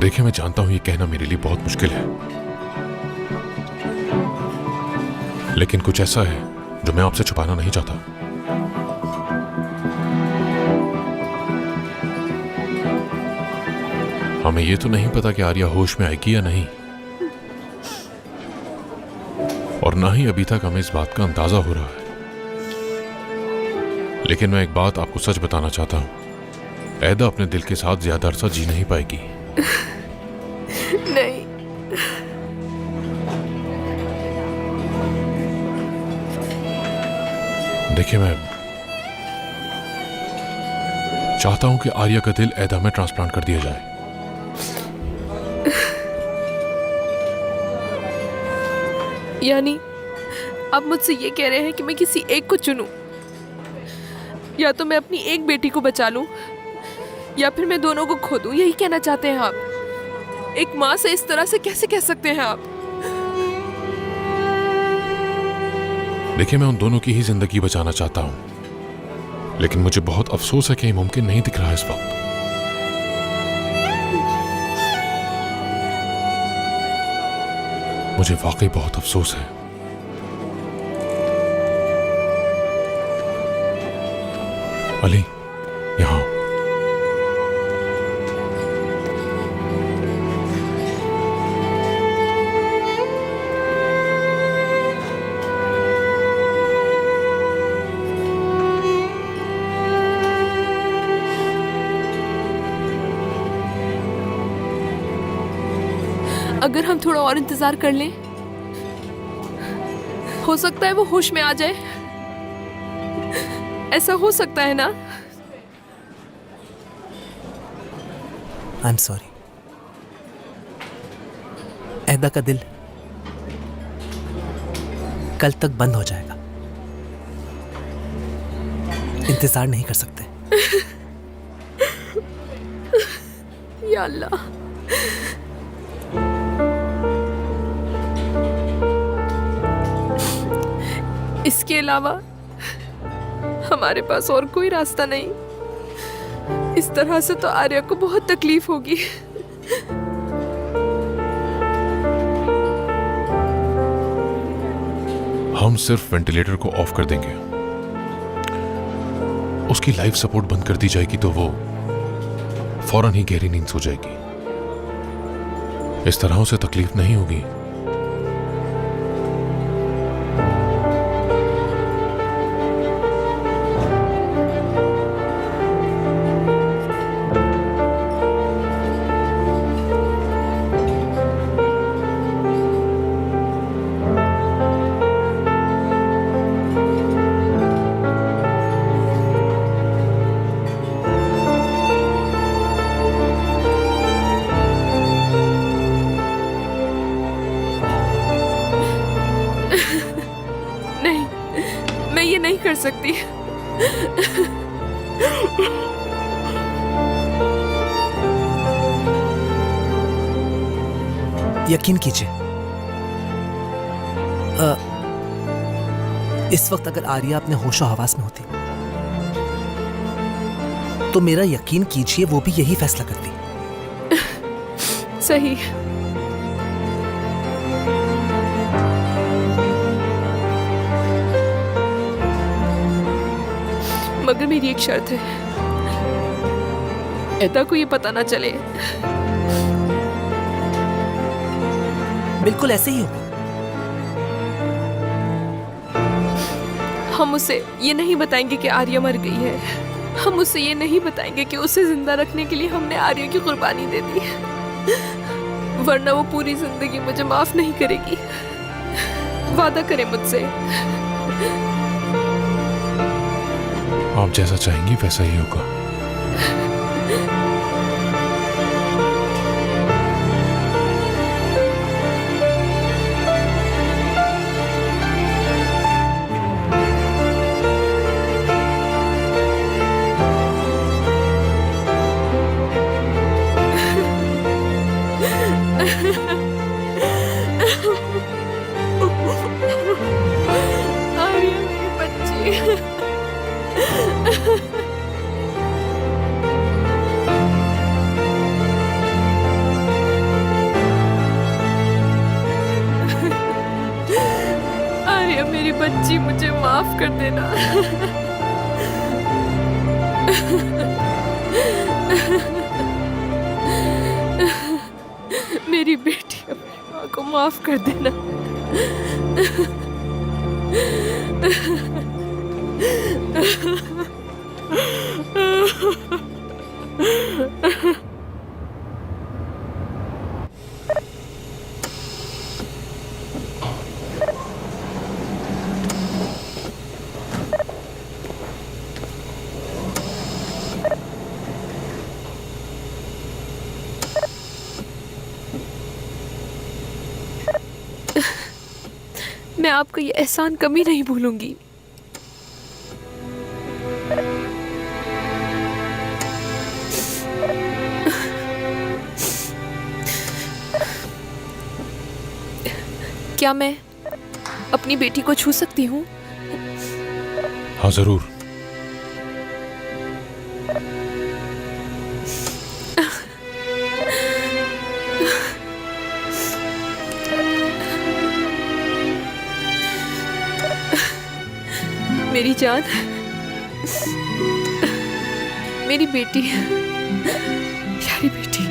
देखिए, मैं जानता हूं ये कहना मेरे लिए बहुत मुश्किल है, लेकिन कुछ ऐसा है जो मैं आपसे छुपाना नहीं चाहता। हमें ये तो नहीं पता कि आर्या होश में आएगी या नहीं, और ना ही अभी तक हमें इस बात का अंदाजा हो रहा है लेकिन मैं एक बात आपको सच बताना चाहता हूं, ऐदा अपने दिल के साथ ज्यादा अरसा जी नहीं पाएगी। नहीं, देखिए, मैं चाहता हूं कि आर्या का दिल ऐदा में ट्रांसप्लांट कर दिया जाए। यानी आप मुझसे ये कह रहे हैं कि मैं किसी एक को चुनूं? या तो मैं अपनी एक बेटी को बचा लूं या फिर मैं दोनों को खो दूं, यही कहना चाहते हैं आप? एक माँ से इस तरह से कैसे कह सकते हैं आप? देखिए, मैं उन दोनों की ही जिंदगी बचाना चाहता हूं, लेकिन मुझे बहुत अफसोस है कि ये मुमकिन नहीं दिख रहा है इस वक्त। मुझे वाकई बहुत अफसोस है। अली, यहाँ आओ। अगर हम थोड़ा और इंतजार कर लें, हो सकता है वो होश में आ जाए। ऐसा हो सकता है ना? I am sorry. ऐदा का दिल कल तक बंद हो जाएगा। इंतजार नहीं कर सकते। या अल्लाह, इसके अलावा हमारे पास और कोई रास्ता नहीं। इस तरह से तो आर्या को बहुत तकलीफ होगी। हम सिर्फ वेंटिलेटर को ऑफ कर देंगे, उसकी लाइफ सपोर्ट बंद कर दी जाएगी तो वो फौरन ही गहरी नींद सो जाएगी। इस तरह उसे तकलीफ नहीं होगी। नहीं कर सकती। यकीन कीजिए, इस वक्त अगर आर्या अपने होशो हवास में होती तो मेरा यकीन कीजिए वो भी यही फैसला करती। सही। मगर मेरी एक शर्त है, ऐदा को ये पता ना चले। बिल्कुल ऐसे ही होगा। हम उसे ये नहीं बताएंगे कि आर्या मर गई है। हम उसे ये नहीं बताएंगे कि उसे जिंदा रखने के लिए हमने आर्या की कुर्बानी दे दी, वरना वो पूरी जिंदगी मुझे माफ नहीं करेगी। वादा करे मुझसे। आप जैसा चाहेंगी वैसा ही होगा। आर्या मेरी बच्ची। आर्या मेरी बच्ची, मुझे माफ कर देना। मेरी बेटी, अपनी माँ को माफ कर देना। मैं आपका ये एहसान कभी नहीं भूलूंगी। क्या मैं अपनी बेटी को छू सकती हूँ? हाँ जरूर। मेरी जान, मेरी बेटी, प्यारी बेटी।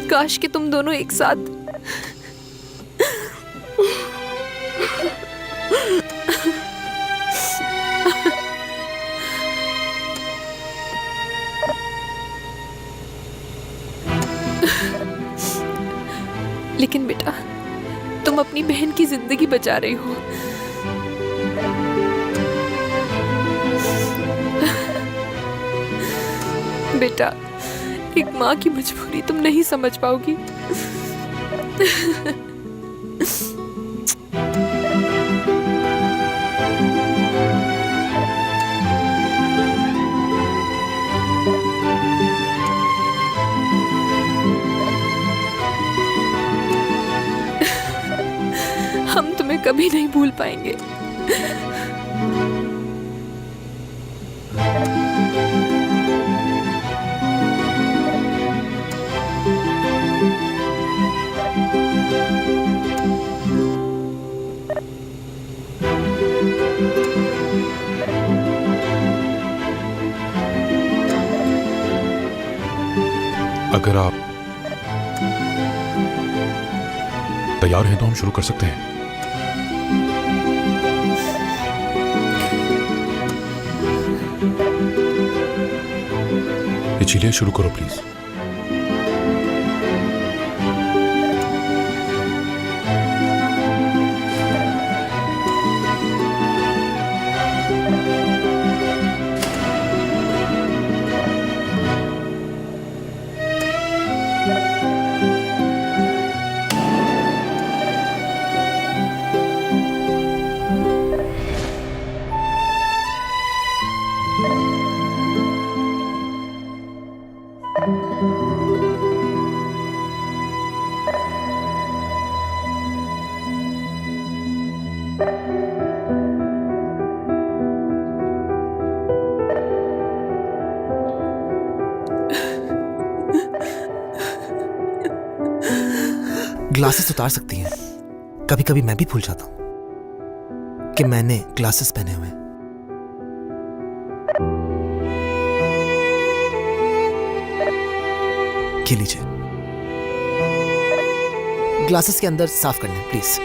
काश के तुम दोनों एक साथ। लेकिन बेटा, तुम अपनी बहन की जिंदगी बचा रही हो। बेटा, एक माँ की मजबूरी तुम नहीं समझ पाओगी। हम तुम्हें कभी नहीं भूल पाएंगे। अगर आप तैयार हैं तो हम शुरू कर सकते हैं। ये चीलिए, शुरू करो प्लीज। ग्लासेस उतार सकती हैं। कभी कभी मैं भी भूल जाता हूं कि मैंने ग्लासेस पहने हुए हैं। ये लीजिए, ग्लासेस के अंदर साफ कर लें प्लीज।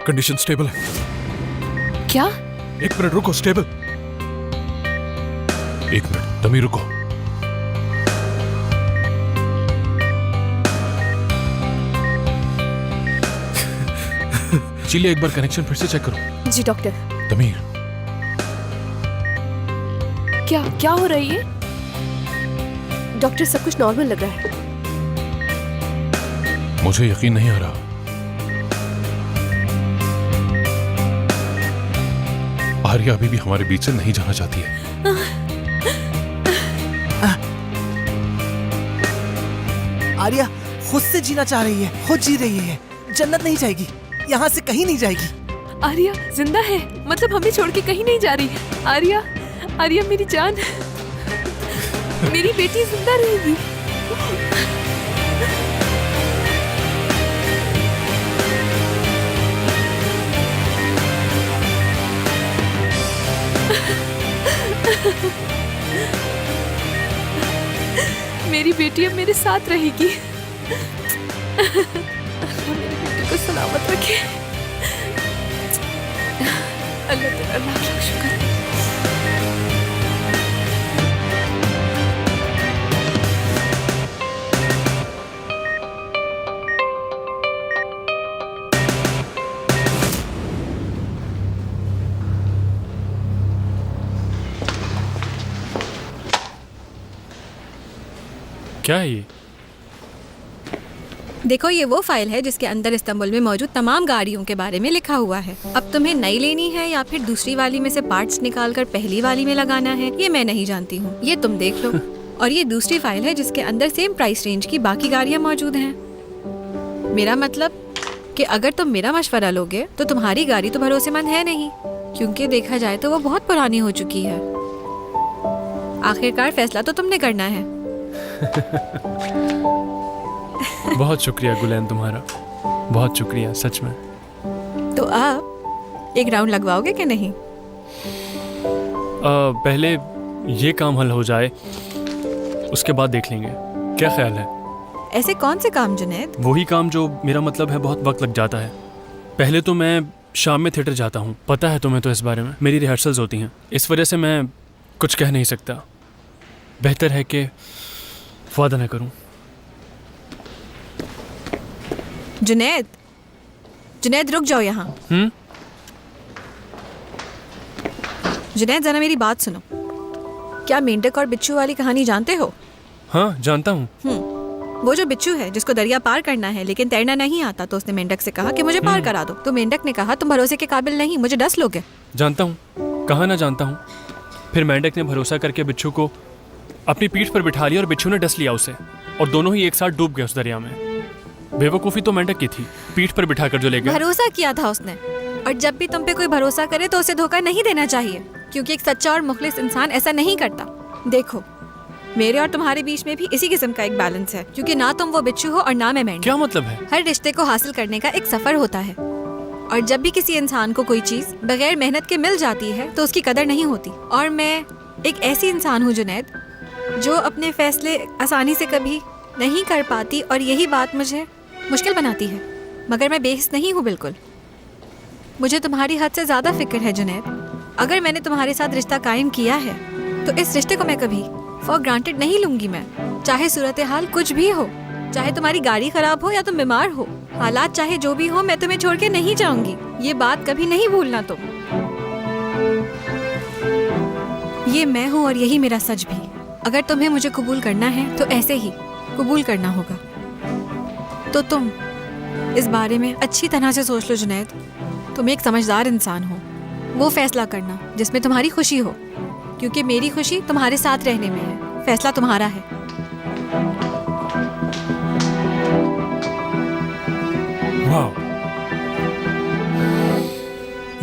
कंडीशन स्टेबल है। क्या? एक मिनट रुको, स्टेबल। एक मिनट, तमी रुको। चलिए एक बार कनेक्शन फिर से चेक करो। जी डॉक्टर। तमीर, क्या क्या हो रही है? डॉक्टर सब कुछ नॉर्मल लग रहा है। मुझे यकीन नहीं आ रहा। आर्या अभी भी हमारे बीच से नहीं जाना चाहती है। आर्या खुद से जीना चाह रही है, खुद जी रही है। जन्नत नहीं जाएगी, यहाँ से कहीं नहीं जाएगी। आर्या जिंदा है, मतलब हमें छोड़ के कहीं नहीं जा रही। आर्या, आर्या मेरी जान, मेरी बेटी जिंदा रहेगी। मेरी बेटी अब मेरे साथ रहेगी। मेरी बेटी को सलामत रखे। अल्लाह तेरा लाख लाख शुक्र। क्या है ये? देखो, ये वो फाइल है जिसके अंदर इस्तांबुल में मौजूद तमाम गाड़ियों के बारे में लिखा हुआ है। अब तुम्हें नई लेनी है या फिर दूसरी वाली में से पार्ट्स निकालकर पहली वाली में लगाना है, ये मैं नहीं जानती हूँ। ये तुम देख लो। और ये दूसरी फाइल है जिसके अंदर सेम प्राइस रेंज की बाकी गाड़ियाँ मौजूद हैं। मेरा मतलब कि अगर तुम मेरा मशवरा लोगे तो तुम्हारी गाड़ी तो भरोसेमंद है नहीं, क्योंकि देखा जाए तो वो बहुत पुरानी हो चुकी है। आखिरकार फैसला तो तुमने करना है। बहुत शुक्रिया गुलैन तुम्हारा, बहुत शुक्रिया सच में। तो आप एक राउंड लगवाओगे कि नहीं? पहले ये काम हल हो जाए, उसके बाद देख लेंगे। क्या ख्याल है? ऐसे कौन से काम जुनैद? वही काम जो मेरा मतलब है बहुत वक्त लग जाता है। पहले तो मैं शाम में थिएटर जाता हूँ, पता है तुम्हें तो इस बारे में। मेरी रिहर्सल्स होती हैं, इस वजह से मैं कुछ कह नहीं सकता। बेहतर है कि वादा न करूँ। जुनैद, जुनैद रुक जाओ यहाँ। जुनैद जरा मेरी बात सुनो। क्या मेंढक और बिच्छू वाली कहानी जानते हो? हाँ जानता हूँ। वो जो बिच्छू है जिसको दरिया पार करना है लेकिन तैरना नहीं आता, तो उसने मेंढक से कहा कि मुझे पार करा दो। तो मेंढक ने कहा तुम भरोसे के काबिल नहीं, मुझे डस लोगे। जानता हूँ, कहाँ ना जानता हूँ। फिर मेंढक ने भरोसा करके बिच्छू को अपनी पीठ पर बिठा लिया और बिच्छू ने डस लिया उसे, और दोनों ही एक साथ डूब गए उस दरिया में। बेवकूफ़ी तो मेंढक की थी, पीठ पर बिठाकर जो ले गया। भरोसा किया था उसने, और जब भी तुम पे कोई भरोसा करे तो उसे धोखा नहीं देना चाहिए, क्योंकि एक सच्चा और मुखलिस इंसान ऐसा नहीं करता। देखो, मेरे और तुम्हारे बीच में भी इसी किस्म का एक बैलेंस है, क्योंकि ना तुम वो बिच्छू हो और ना मैं मेंढक। क्या मतलब है? हर रिश्ते को हासिल करने का एक सफर होता है, और जब भी किसी इंसान को कोई चीज बगैर मेहनत के मिल जाती है तो उसकी कदर नहीं होती। और मैं एक ऐसी इंसान हूँ जुनैद, जो अपने फैसले आसानी से कभी नहीं कर पाती, और यही बात मुझे मुश्किल बनाती है। मगर मैं बेहिस नहीं हूँ बिल्कुल। मुझे तुम्हारी हद से ज़्यादा फिक्र है जुनैद। अगर मैंने तुम्हारे साथ रिश्ता कायम किया है तो इस रिश्ते को मैं कभी फॉर ग्रांटेड नहीं लूंगी। मैं चाहे सूरत हाल कुछ भी हो, चाहे तुम्हारी गाड़ी खराब हो या तुम बीमार हो, हालात चाहे जो भी हो, मैं तुम्हें छोड़ के नहीं जाऊंगी। ये बात कभी नहीं भूलना तुम। ये मैं हूँ और यही मेरा सच भी। अगर तुम्हें मुझे कबूल करना है तो ऐसे ही कबूल करना होगा। तो तुम इस बारे में अच्छी तरह से सोच लो जुनैद। तुम एक समझदार इंसान हो, वो फैसला करना जिसमें तुम्हारी खुशी हो, क्योंकि मेरी खुशी तुम्हारे साथ रहने में है। फैसला तुम्हारा है। वाह,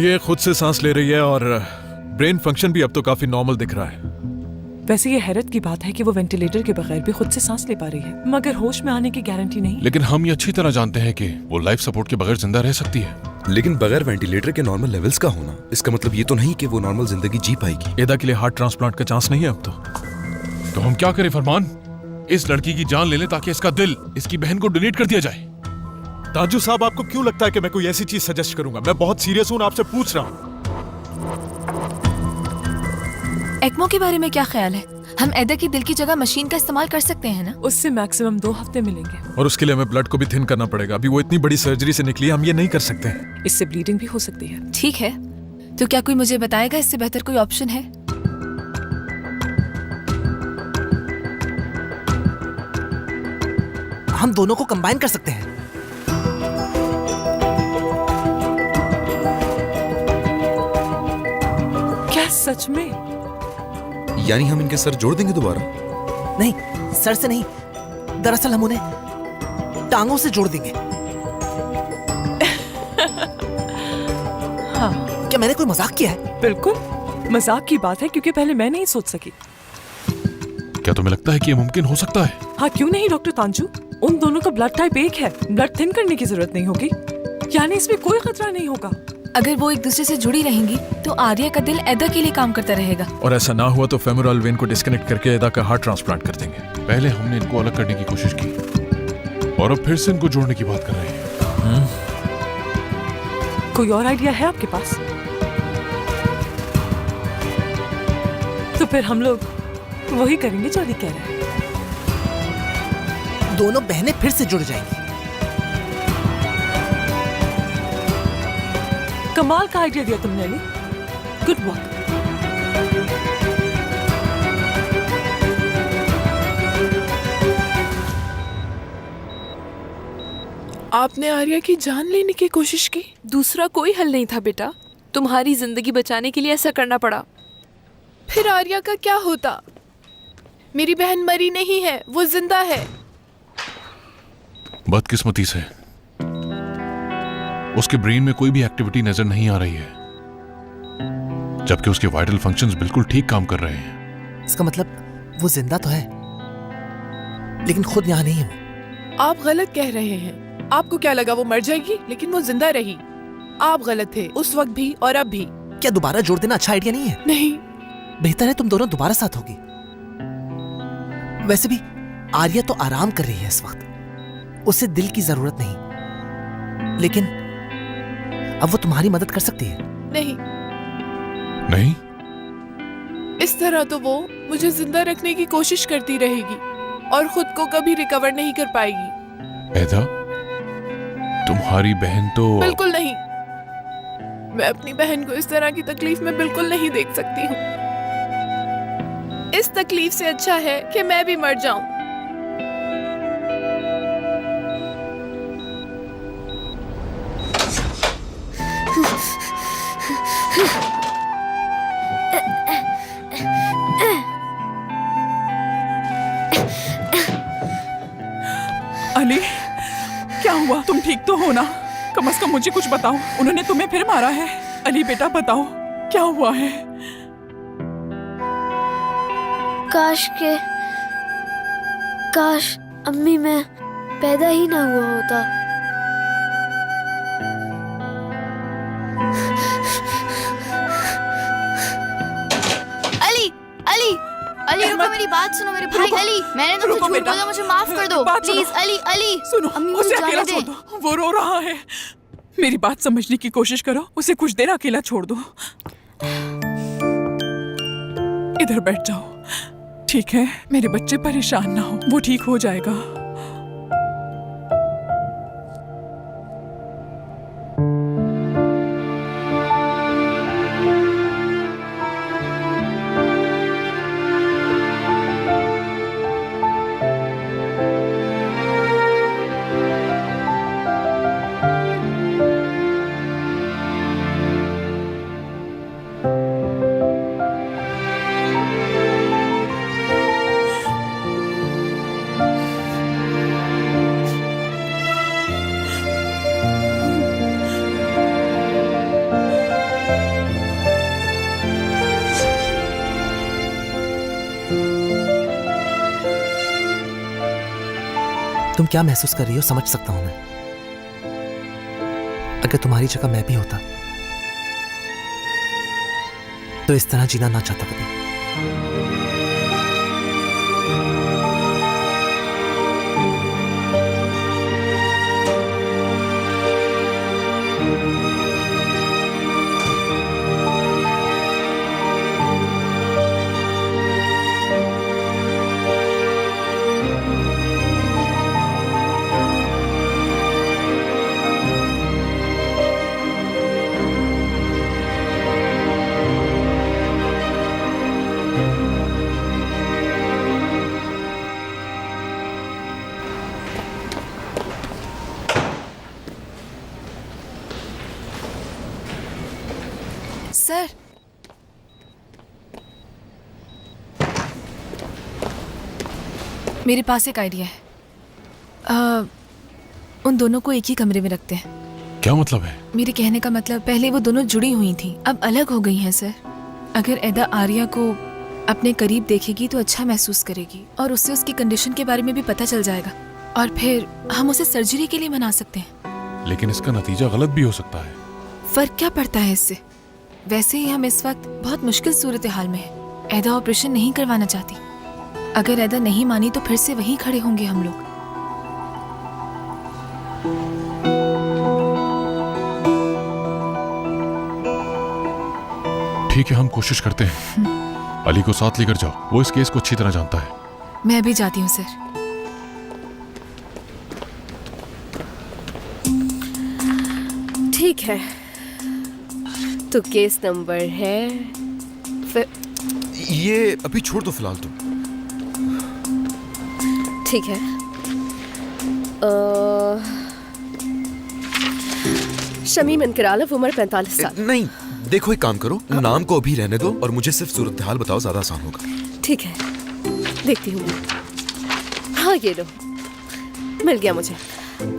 ये खुद से सांस ले रही है और ब्रेन फंक्शन भी अब तो काफी नॉर्मल दिख रहा है। वैसे ये हैरत की बात है कि वो वेंटिलेटर के बगैर भी खुद से सांस ले पा रही है, मगर होश में आने की गारंटी नहीं। लेकिन हम ये अच्छी तरह जानते हैं कि वो लाइफ सपोर्ट के बगैर जिंदा रह सकती है। लेकिन बगैर वेंटिलेटर के नॉर्मल लेवल्स का होना, इसका मतलब ये तो नहीं कि वो नॉर्मल जिंदगी जी पाएगी। एदा के लिए हार्ट ट्रांसप्लांट का चांस नहीं है अब तो हम क्या करें फरमान? इस लड़की की जान ले लें ताकि इसका दिल इसकी बहन को डोनेट कर दिया जाए। ताजू साहब, आपको क्यों लगता है कि मैं कोई ऐसी चीज सजेस्ट करूंगा? मैं बहुत सीरियस हूं, आपसे पूछ रहा हूं। एक्मो के बारे में क्या ख्याल है? हम एदा की दिल की जगह मशीन का इस्तेमाल कर सकते हैं ना? उससे मैक्सिमम 2 हफ्ते मिलेंगे, और उसके लिए हमें ब्लड को भी थिन करना पड़ेगा। अभी वो इतनी बड़ी सर्जरी से निकली, हम ये नहीं कर सकते हैं। इससे ब्लीडिंग भी हो सकती है। ठीक है, तो क्या कोई मुझे बताएगा इससे बेहतर कोई ऑप्शन है? हम दोनों को कंबाइन कर सकते हैं। क्या सच में? यानी हम इनके सर जोड़ देंगे दोबारा? नहीं, सर से नहीं, दरअसल हम उन्हें टांगों से जोड़ देंगे। हाँ। क्या मैंने कोई मजाक किया है? बिल्कुल मजाक की बात है, क्योंकि पहले मैं नहीं सोच सकी। क्या तुम्हें लगता है कि ये मुमकिन हो सकता है? हाँ, क्यों नहीं डॉक्टर तांजू, उन दोनों का ब्लड टाइप एक है, ब्लड थिन करने की जरूरत नहीं होगी, यानी इसमें कोई खतरा नहीं होगा। अगर वो एक दूसरे से जुड़ी रहेंगी तो आर्या का दिल एदा के लिए काम करता रहेगा। और ऐसा ना हुआ तो फेमोरल वेन को डिस्कनेक्ट करके एदा का हार्ट ट्रांसप्लांट कर देंगे। पहले हमने इनको अलग करने की कोशिश की और अब फिर से इनको जोड़ने की बात कर रहे हैं। कोई और आइडिया है आपके पास? तो फिर हम लोग वही करेंगे जो अली कह रहे हैं। दोनों बहनें फिर से जुड़ जाएंगी। कमाल का आइडिया दिया तुमने अली, गुड वर्क। आपने आर्या की जान लेने की कोशिश की। दूसरा कोई हल नहीं था बेटा, तुम्हारी जिंदगी बचाने के लिए ऐसा करना पड़ा। फिर आर्या का क्या होता? मेरी बहन मरी नहीं है, वो जिंदा है। बदकिस्मती से उसके ब्रेन में कोई भी एक्टिविटी नजर नहीं आ रही है, जबकि उसके वाइटल फंक्शंस बिल्कुल ठीक काम कर रहे हैं। इसका मतलब वो जिंदा तो है, लेकिन खुद यहाँ नहीं है। आप गलत कह रहे हैं। आपको क्या लगा वो मर जाएगी, लेकिन वो जिंदा रही। आप गलत थे, उस वक्त भी और अब भी। क्या दोबारा जोड़ देना अच्छा आइडिया नहीं है? नहीं, बेहतर है तुम दोनों दोबारा साथ होगी। वैसे भी आर्या तो आराम कर रही है इस वक्त, उसे दिल की जरूरत नहीं, लेकिन अब वो तुम्हारी मदद कर सकती है। नहीं, नहीं? इस तरह तो वो मुझे जिंदा रखने की कोशिश करती रहेगी और खुद को कभी रिकवर नहीं कर पाएगी। एदा, तुम्हारी बहन तो... बिल्कुल नहीं। मैं अपनी बहन को इस तरह की तकलीफ में बिल्कुल नहीं देख सकती हूँ। इस तकलीफ से अच्छा है कि मैं भी मर जाऊं। अली, क्या हुआ? तुम ठीक तो हो ना? कम से कम मुझे कुछ बताओ, उन्होंने तुम्हें फिर मारा है? अली बेटा बताओ, क्या हुआ है? काश अम्मी मैं पैदा ही ना हुआ होता। अली रुको, मेरी बात सुनो मेरे भाई। अली, मैंने तुमसे झूठ बोला, मुझे माफ कर दो प्लीज। अली सुनो, अम्मी उसे मुझे अकेला जाने छोड़ दे। दो, वो रो रहा है। मेरी बात समझने की कोशिश करो, उसे कुछ देर अकेला छोड़ दो। इधर बैठ जाओ। ठीक है, मेरे बच्चे परेशान ना हो, वो ठीक हो जाएगा। तुम क्या महसूस कर रही हो समझ सकता हूं मैं। अगर तुम्हारी जगह मैं भी होता तो इस तरह जीना ना चाहता कभी। सर। मेरे पास एक आइडिया है। उन दोनों को एक ही कमरे में रखते हैं। क्या मतलब है? मेरे कहने का मतलब, पहले वो दोनों जुड़ी हुई थी, अब अलग हो गई हैं सर। अगर एदा आर्या को अपने करीब देखेगी तो अच्छा महसूस करेगी और उससे उसकी कंडीशन के बारे में भी पता चल जाएगा और फिर हम उसे सर्जरी के लिए मना सकते हैं। लेकिन इसका नतीजा गलत भी हो सकता है। फर्क क्या पड़ता है इससे? वैसे ही हम इस वक्त बहुत मुश्किल सूरत हाल में हैं। एदा ऑपरेशन नहीं करवाना चाहती। अगर एदा नहीं मानी तो फिर से वहीं खड़े होंगे हम लोग। ठीक है, हम कोशिश करते हैं। अली को साथ लेकर जाओ, वो इस केस को अच्छी तरह जानता है। मैं अभी जाती हूँ सर। ठीक है, तो केस नंबर है ये अभी छोड़ दो फिलहाल तुम। ठीक है। शमीम इनकरालव, उम्र 45 साल। नहीं, देखो एक काम करो, नाम को अभी रहने दो और मुझे सिर्फ सूरत हाल बताओ, ज्यादा आसान होगा। ठीक है, देखती हूँ। हाँ ये लो, मिल गया मुझे।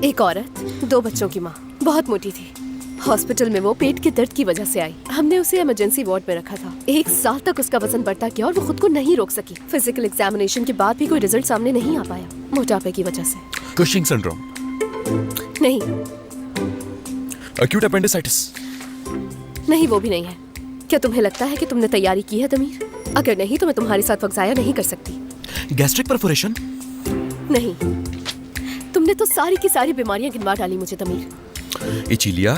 एक औरत, 2 बच्चों की माँ, बहुत मोटी थी। हॉस्पिटल में वो पेट के दर्द की वजह से आई। हमने उसे इमरजेंसी वार्ड में रखा था। 1 साल तक उसका वजन बढ़ता गया और वो खुद को नहीं रोक सकी। फिजिकल एग्जामिनेशन के बाद भी कोई रिजल्ट सामने नहीं आ पाया, मोटापे की वजह से। Cushing syndrome? नहीं। Acute appendicitis? नहीं, वो भी नहीं है। क्या तुम्हें लगता है कि तुमने तैयारी की है तमीर? अगर नहीं तो मैं तुम्हारे साथ वक्त ज़ाया नहीं कर सकती। Gastric perforation? नहीं, तुमने तो सारी की सारी बीमारियां गिनवा डाली मुझे तमीर। इचिलिया?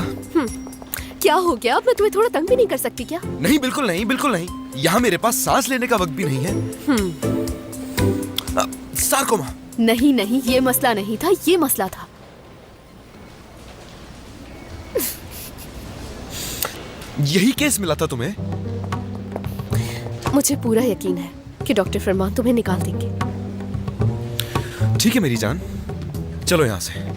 क्या हो गया? अब मैं तुम्हें थोड़ा तंग भी नहीं कर सकती क्या? नहीं, बिल्कुल नहीं, बिल्कुल नहीं। यहाँ मेरे पास सांस लेने का वक्त भी नहीं है। सार्कोमा? नहीं नहीं, ये मसला नहीं था, ये मसला था। यही केस मिला था तुम्हें? मुझे पूरा यकीन है कि डॉक्टर फरमान तुम्हें निकाल देंगे। ठीक है मेरी जान, चलो यहाँ से।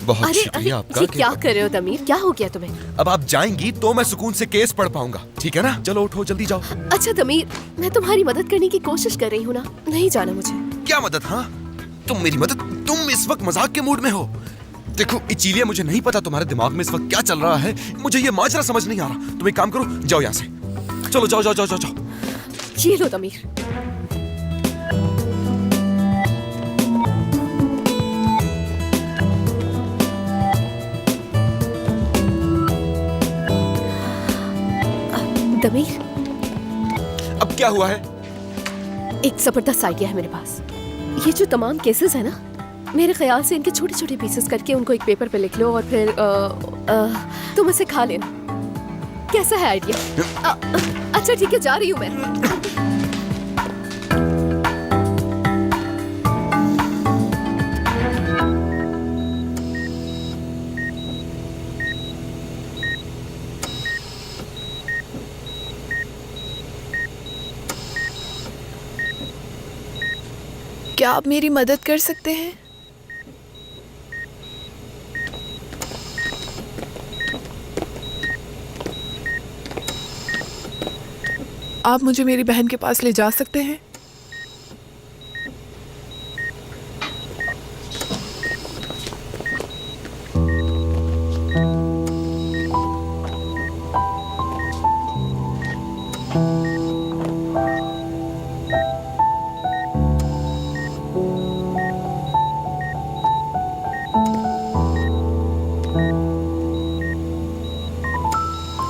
बहुत शुक्रिया आपका। ये क्या कर रहे हो तमीर? क्या हो गया तुम्हें? अब आप जाएंगी तो मैं सुकून से केस पढ़ पाऊंगा, ठीक है ना? चलो उठो, जल्दी जाओ। अच्छा तमीर, मैं तुम्हारी मदद करने की कोशिश कर रही हूँ ना, नहीं जाना मुझे। क्या मदद? हाँ, तुम मेरी मदद? तुम इस वक्त मजाक के मूड में हो। देखो इचिलिया, मुझे नहीं पता तुम्हारे दिमाग में इस वक्त क्या चल रहा है। मुझे ये माजरा समझ नहीं आ रहा। तुम एक काम करो, जाओ यहाँ से। चलो जाओ जाओ जाओ जाओ जाओ। ये लो तमीर। तमीर, अब क्या हुआ है? एक जबरदस्त आइडिया है मेरे पास। ये जो तमाम केसेस है ना, मेरे ख्याल से इनके छोटे छोटे पीसेस करके उनको एक पेपर पे लिख लो और फिर तुम इसे खा लेना। कैसा है आइडिया? अच्छा ठीक है, जा रही हूँ मैं। क्या आप मेरी मदद कर सकते हैं? आप मुझे मेरी बहन के पास ले जा सकते हैं?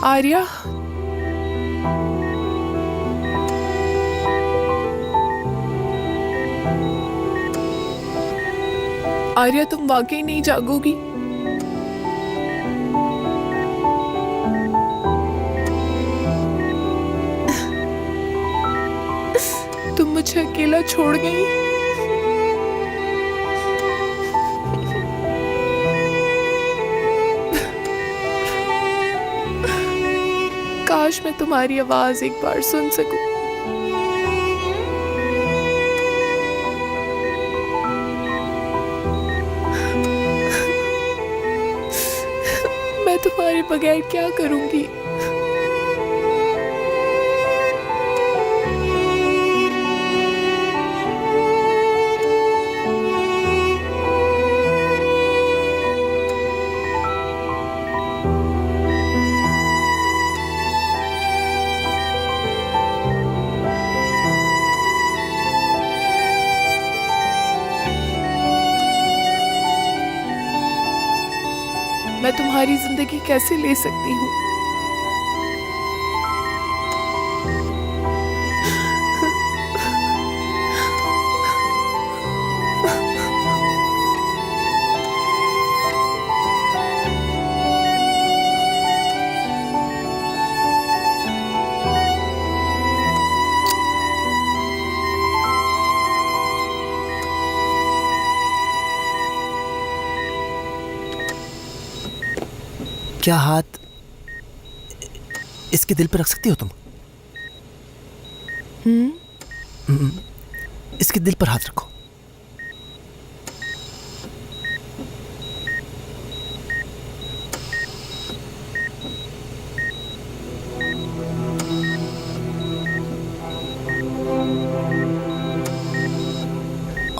आर्या, आर्या तुम वाकई नहीं जागोगी? तुम मुझे अकेला छोड़ गई। काश मैं तुम्हारी आवाज एक बार सुन सकूं। मैं तुम्हारे बगैर क्या करूंगी? मैं तुम्हारी जिंदगी कैसे ले सकती हूँ? क्या हाथ इसके दिल पर रख सकती हो तुम? इसके दिल पर हाथ रखो।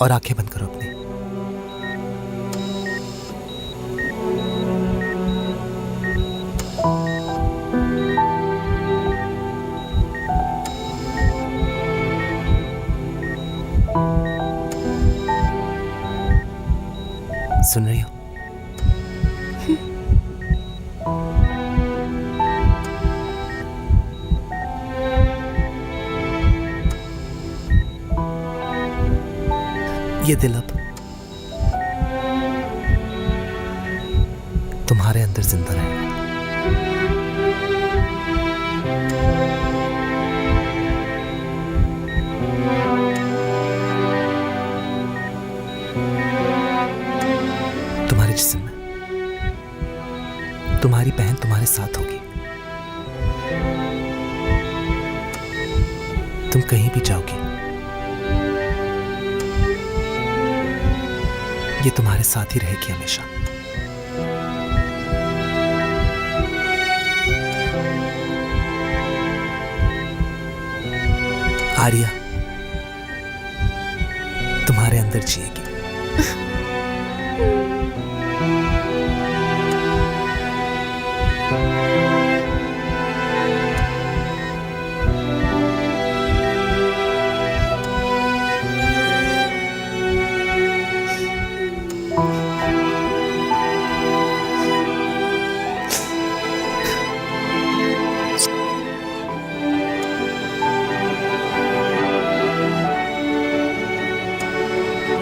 और आंखें बंद करो अपनी। सुन रही हो? ये दिल अब तुम्हारे अंदर जिंदा रहेगा। तुम्हारे जिस्म में तुम्हारी बहन तुम्हारे साथ होगी। तुम कहीं भी जाओगी, ये तुम्हारे साथ ही रहेगी हमेशा। आर्या तुम्हारे अंदर जिएगी।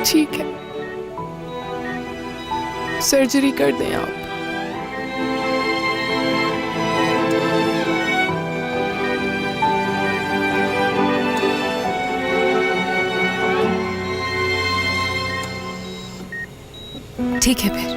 ठीक है, सर्जरी कर दें आप। ठीक है फिर।